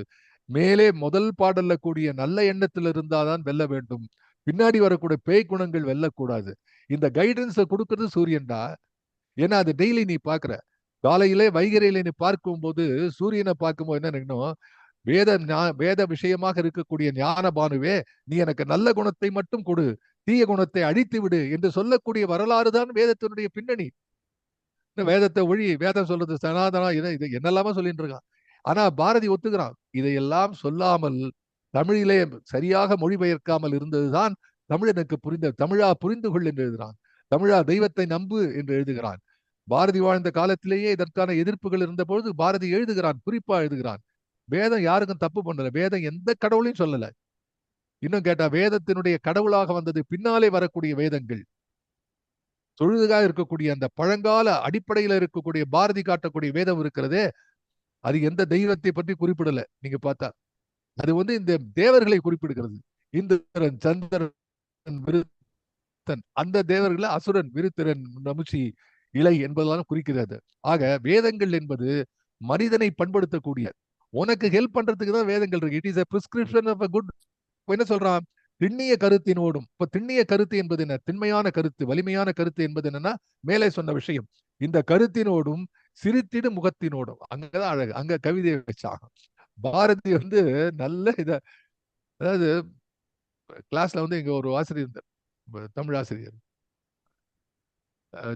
மேலே முதல் பாடல்ல கூடிய நல்ல எண்ணத்தில் இருந்தாதான் வெல்ல வேண்டும், பின்னாடி வரக்கூடிய பேய் குணங்கள் வெல்லக்கூடாது. இந்த கைடன்ஸை கொடுக்கறது சூரியன்டா. ஏன்னா அது டெய்லி நீ பாக்குற. காலையிலே வைகரையில நீ பார்க்கும்போது சூரியனை பார்க்கும்போது என்ன நினைக்கணும்? வேத விஷயமாக இருக்கக்கூடிய ஞான பானுவே, நீ எனக்கு நல்ல குணத்தை மட்டும் கொடு, தீய குணத்தை அழித்து விடு என்று சொல்லக்கூடிய வரலாறு தான் வேதத்தினுடைய பின்னணி. வேதத்தை ஒழி, வேதம் சொல்றது சனாதனா, இது என்னெல்லாம சொல்லிட்டு இருக்கான். ஆனா பாரதி ஒத்துக்கிறான். இதையெல்லாம் சொல்லாமல் தமிழிலே சரியாக மொழிபெயர்க்காமல் இருந்ததுதான் தமிழனுக்கு தமிழா புரிந்து கொள் என்று எழுதுகிறான். தமிழா தெய்வத்தை நம்பு என்று எழுதுகிறான். பாரதி வாழ்ந்த காலத்திலேயே இதற்கான எதிர்ப்புகள் இருந்த பொழுது பாரதி எழுதுகிறான், குறிப்பா எழுதுகிறான். வேதம் யாருக்கும் தப்பு பண்ணல, வேதம் எந்த கடவுளையும் சொல்லல. இன்னும் கேட்டா வேதத்தினுடைய கடவுளாக வந்தது பின்னாலே வரக்கூடிய வேதங்கள். தொழுதுகாக இருக்கக்கூடிய அந்த பழங்கால அடிப்படையில் இருக்கக்கூடிய பாரதி காட்டக்கூடிய வேதம் இருக்கிறதே, அது எந்த தெய்வத்தை பற்றி குறிப்பிடல. நீங்க பார்த்தா அது இந்த தேவர்களை குறிப்பிடுகிறது. இந்திரன், சந்திரன், விருத்தன், அந்த தேவர்களை அசுரன், விருத்திரன், நமுச்சி, இலை என்பதெல்லாம் குறிக்கிறது. ஆக வேதங்கள் என்பது மனிதனை பண்படுத்தக்கூடிய, உனக்கு ஹெல்ப் பண்றதுக்கு தான் வேதங்கள் இருக்கு. It is a prescription of a good. என்ன சொல்றான்? திண்ணிய கருத்தினோடும். இப்ப திண்ணிய கருத்து என்பது என்ன? திண்மையான கருத்து, வலிமையான கருத்து என்பது என்னன்னா மேலே சொன்ன விஷயம். இந்த கருத்தினோடும் சிரித்திடு முகத்தினோடும். அங்கதான் அழகு. அங்க கவிதையை வச்சாங்க. பாரதி நல்ல அதாவது கிளாஸ்ல இங்க ஒரு ஆசிரியர் இருந்தார், தமிழ் ஆசிரியர்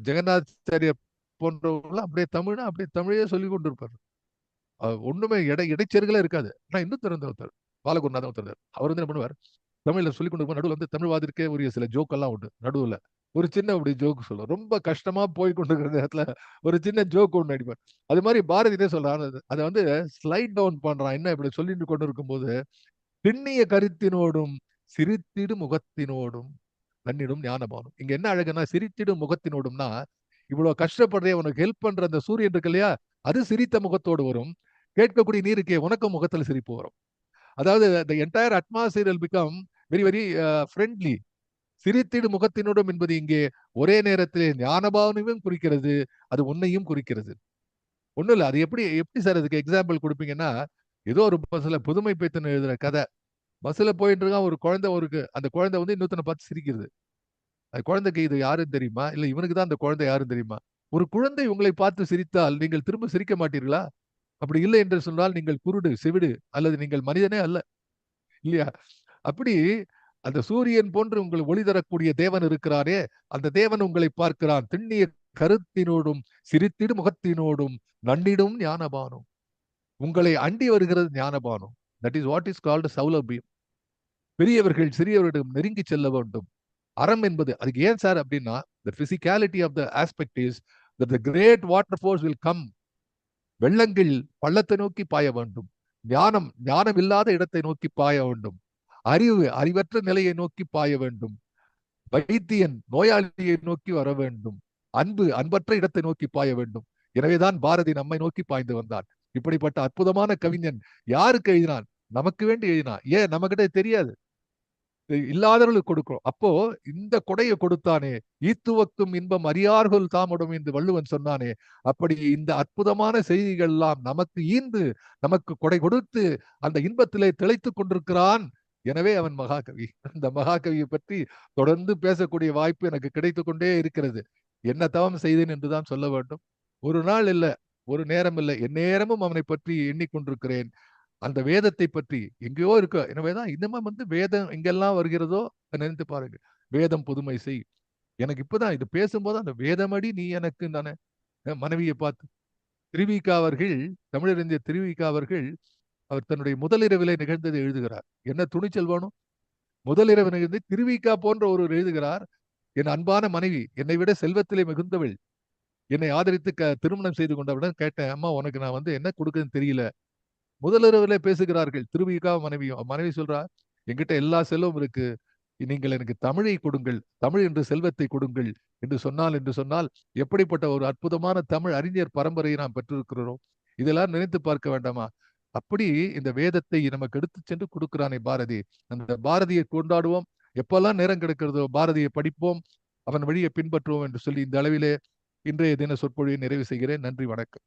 ஜெகநாதாச்சாரியர் போன்றவர்கள் அப்படியே தமிழே சொல்லி கொண்டிருப்பார். ஒண்ணுமே இடைச்செருகளே இருக்காது. ஆனா இன்னும் திறந்த ஒருத்தர் பாலகுருநாதன் ஒருத்தர். அவர் வந்து என்ன பண்ணுவார், தமிழ்ல சொல்லிக் கொண்டு நடுவில் வந்து தமிழ்வாதிற்கே உரிய சில ஜோக் எல்லாம் உண்டு. நடுவுல ஒரு சின்ன அப்படி ஜோக் சொல்லுவார். ரொம்ப கஷ்டமா போய் கொண்டிருக்கிற நேரத்துல ஒரு சின்ன ஜோக் ஒன்று அடிப்பார். அது மாதிரி பாரதியே சொல்றான். அதை வந்து ஸ்லைட் டவுன் பண்றான். என்ன இப்படி சொல்லிட்டு கொண்டு இருக்கும்போது, திண்ணிய கருத்தினோடும் சிரித்திடும் முகத்தினோடும் நன்னிடும் ஞானபானம். இங்க என்ன அழகுன்னா, சிரித்திடும் முகத்தினோடும்னா, இவ்வளவு கஷ்டப்படுறே உனக்கு ஹெல்ப் பண்ற அந்த சூரியன் இருக்கு இல்லையா, அது சிரித்த முகத்தோடு வரும். கேட்கக்கூடிய நீ இருக்கே, உனக்கும் முகத்துல சிரிப்பு வரும். அதாவது the entire atmosphere will become very very friendly. சிரித்திடும் முகத்தினோடும் என்பது இங்கே ஒரே நேரத்திலே ஞானபாவனையும் குறிக்கிறது, அது உன்னையும் குறிக்கிறது. ஒண்ணும் இல்ல, அது எப்படி எப்படி சார் அதுக்கு எக்ஸாம்பிள் கொடுப்பீங்கன்னா, ஏதோ ஒரு பஸ்ல புதுமை பித்தன் எழுதுற கதை. பஸ்ல போயிட்டு இருக்கான், ஒரு குழந்தை இருக்கு. அந்த குழந்தை வந்து இன்னொருத்தனை பார்த்து சிரிக்கிறது. அந்த குழந்தைக்கு இது யாருன்னு தெரியுமா, இல்ல இவனுக்கு தான் அந்த குழந்தை யாருன்னு தெரியுமா? ஒரு குழந்தை உங்களை பார்த்து சிரித்தால் நீங்கள் திரும்ப சிரிக்க மாட்டீர்களா? அப்படி இல்லை என்று சொன்னால் நீங்கள் குருடு, செவிடு, அல்லது நீங்கள் மனிதனே அல்ல, இல்லையா? அப்படி அந்த சூரியன் போன்று உங்கள் ஒளி தரக்கூடிய தேவன் இருக்கிறாரே, அந்த தேவன் உங்களை பார்க்கிறான். திண்ணிய கருத்தினோடும் சிரித்திடு முகத்தினோடும் நன்னிடும் ஞானபானம். உங்களை அண்டி வருகிறது ஞானபானம். That is what is called சௌலபியம். பெரியவர்கள் சிறியவரிடம் நெருங்கி செல்ல வேண்டும். அறம் என்பது அதுக்கு ஏன் சார் அப்படின்னா, the physicality of the aspect is that the great water force will come. வெள்ளங்கள் பள்ளத்தை நோக்கி பாய வேண்டும். ஞானம் ஞானம் இல்லாத இடத்தை நோக்கி பாய வேண்டும். அறிவு அறிவற்ற நிலையை நோக்கி பாய வேண்டும். வைத்தியன் நோயாளியை நோக்கி வர வேண்டும். அன்பு அன்பற்ற இடத்தை நோக்கி பாய வேண்டும். எனவேதான் பாரதி நம்மை நோக்கி பாய்ந்து வந்தான். இப்படிப்பட்ட அற்புதமான கவிஞன் யாருக்கு எழுதினான்? நமக்கு வேண்டி எழுதினான். ஏன் நம்ம கிட்ட தெரியாது, இல்லாதவர்களுக்கு கொடுக்கிறோம். அப்போ இந்த கொடையை கொடுத்தானே, ஈத்துவக்கும் இன்பம் அறியார்கள் தாமடும் என்று வள்ளுவன் சொன்னானே, அப்படி இந்த அற்புதமான செய்திகள் எல்லாம் நமக்கு ஈந்து நமக்கு கொடை கொடுத்து அந்த இன்பத்திலே திளைத்துக் கொண்டிருக்கிறான். எனவே அவன் மகாகவி. அந்த மகாகவியை பற்றி தொடர்ந்து பேசக்கூடிய வாய்ப்பு எனக்கு கிடைத்துக் கொண்டே இருக்கிறது. என்ன தவம் செய்தேன் என்றுதான் சொல்ல வேண்டும். ஒரு நாள் இல்ல, ஒரு நேரம் இல்லை, எந்நேரமும் அவனை பற்றி எண்ணிக்கொண்டிருக்கிறேன். அந்த வேதத்தை பற்றி எங்கேயோ இருக்கு. எனவேதான் இன்னமும் வந்து வேதம் எங்கெல்லாம் வருகிறதோ நினைத்து பாருங்க. வேதம் புதுமை செய். எனக்கு இப்பதான் இது பேசும்போது அந்த வேதமடி நீ எனக்கு தானே மனைவியை பார்த்து திருவிக்கா அவர்கள், தமிழறிஞர் திருவிக்கா அவர்கள், அவர் தன்னுடைய முதலிரவிலே நிகழ்ந்ததை எழுதுகிறார். என்ன துணிச்சல் வேணும்? முதலிரவு நிகழ்ந்து திருவிக்கா போன்ற ஒருவர் எழுதுகிறார், என் அன்பான மனைவி, என்னை விட செல்வத்திலே மிகுந்தவள், என்னை ஆதரித்து திருமணம் செய்து கொண்டவுடன் கேட்டேன், அம்மா உனக்கு நான் வந்து என்ன கொடுக்குதுன்னு தெரியல. முதலிரவிலே பேசுகிறார்கள் திருவிக்கா மனைவியும். மனைவி சொல்றா, என்கிட்ட எல்லா செல்வம் இருக்கு, நீங்கள் எனக்கு தமிழை கொடுங்கள், தமிழ் என்று செல்வத்தை கொடுங்கள் என்று சொன்னால் எப்படிப்பட்ட ஒரு அற்புதமான தமிழ் அறிஞர் பரம்பரையை நாம் பெற்றிருக்கிறோம். இதெல்லாம் நினைத்து பார்க்க வேண்டாமா? அப்படி இந்த வேதத்தை நமக்கு எடுத்து சென்று கொடுக்கிறானே பாரதி. அந்த பாரதியை கொண்டாடுவோம். எப்பெல்லாம் நேரம் கிடைக்கிறதோ பாரதியை படிப்போம், அவன் வழியை பின்பற்றுவோம் என்று சொல்லி இந்த அளவிலே இன்றைய தின சொற்பொழிவை நிறைவு செய்கிறேன். நன்றி, வணக்கம்.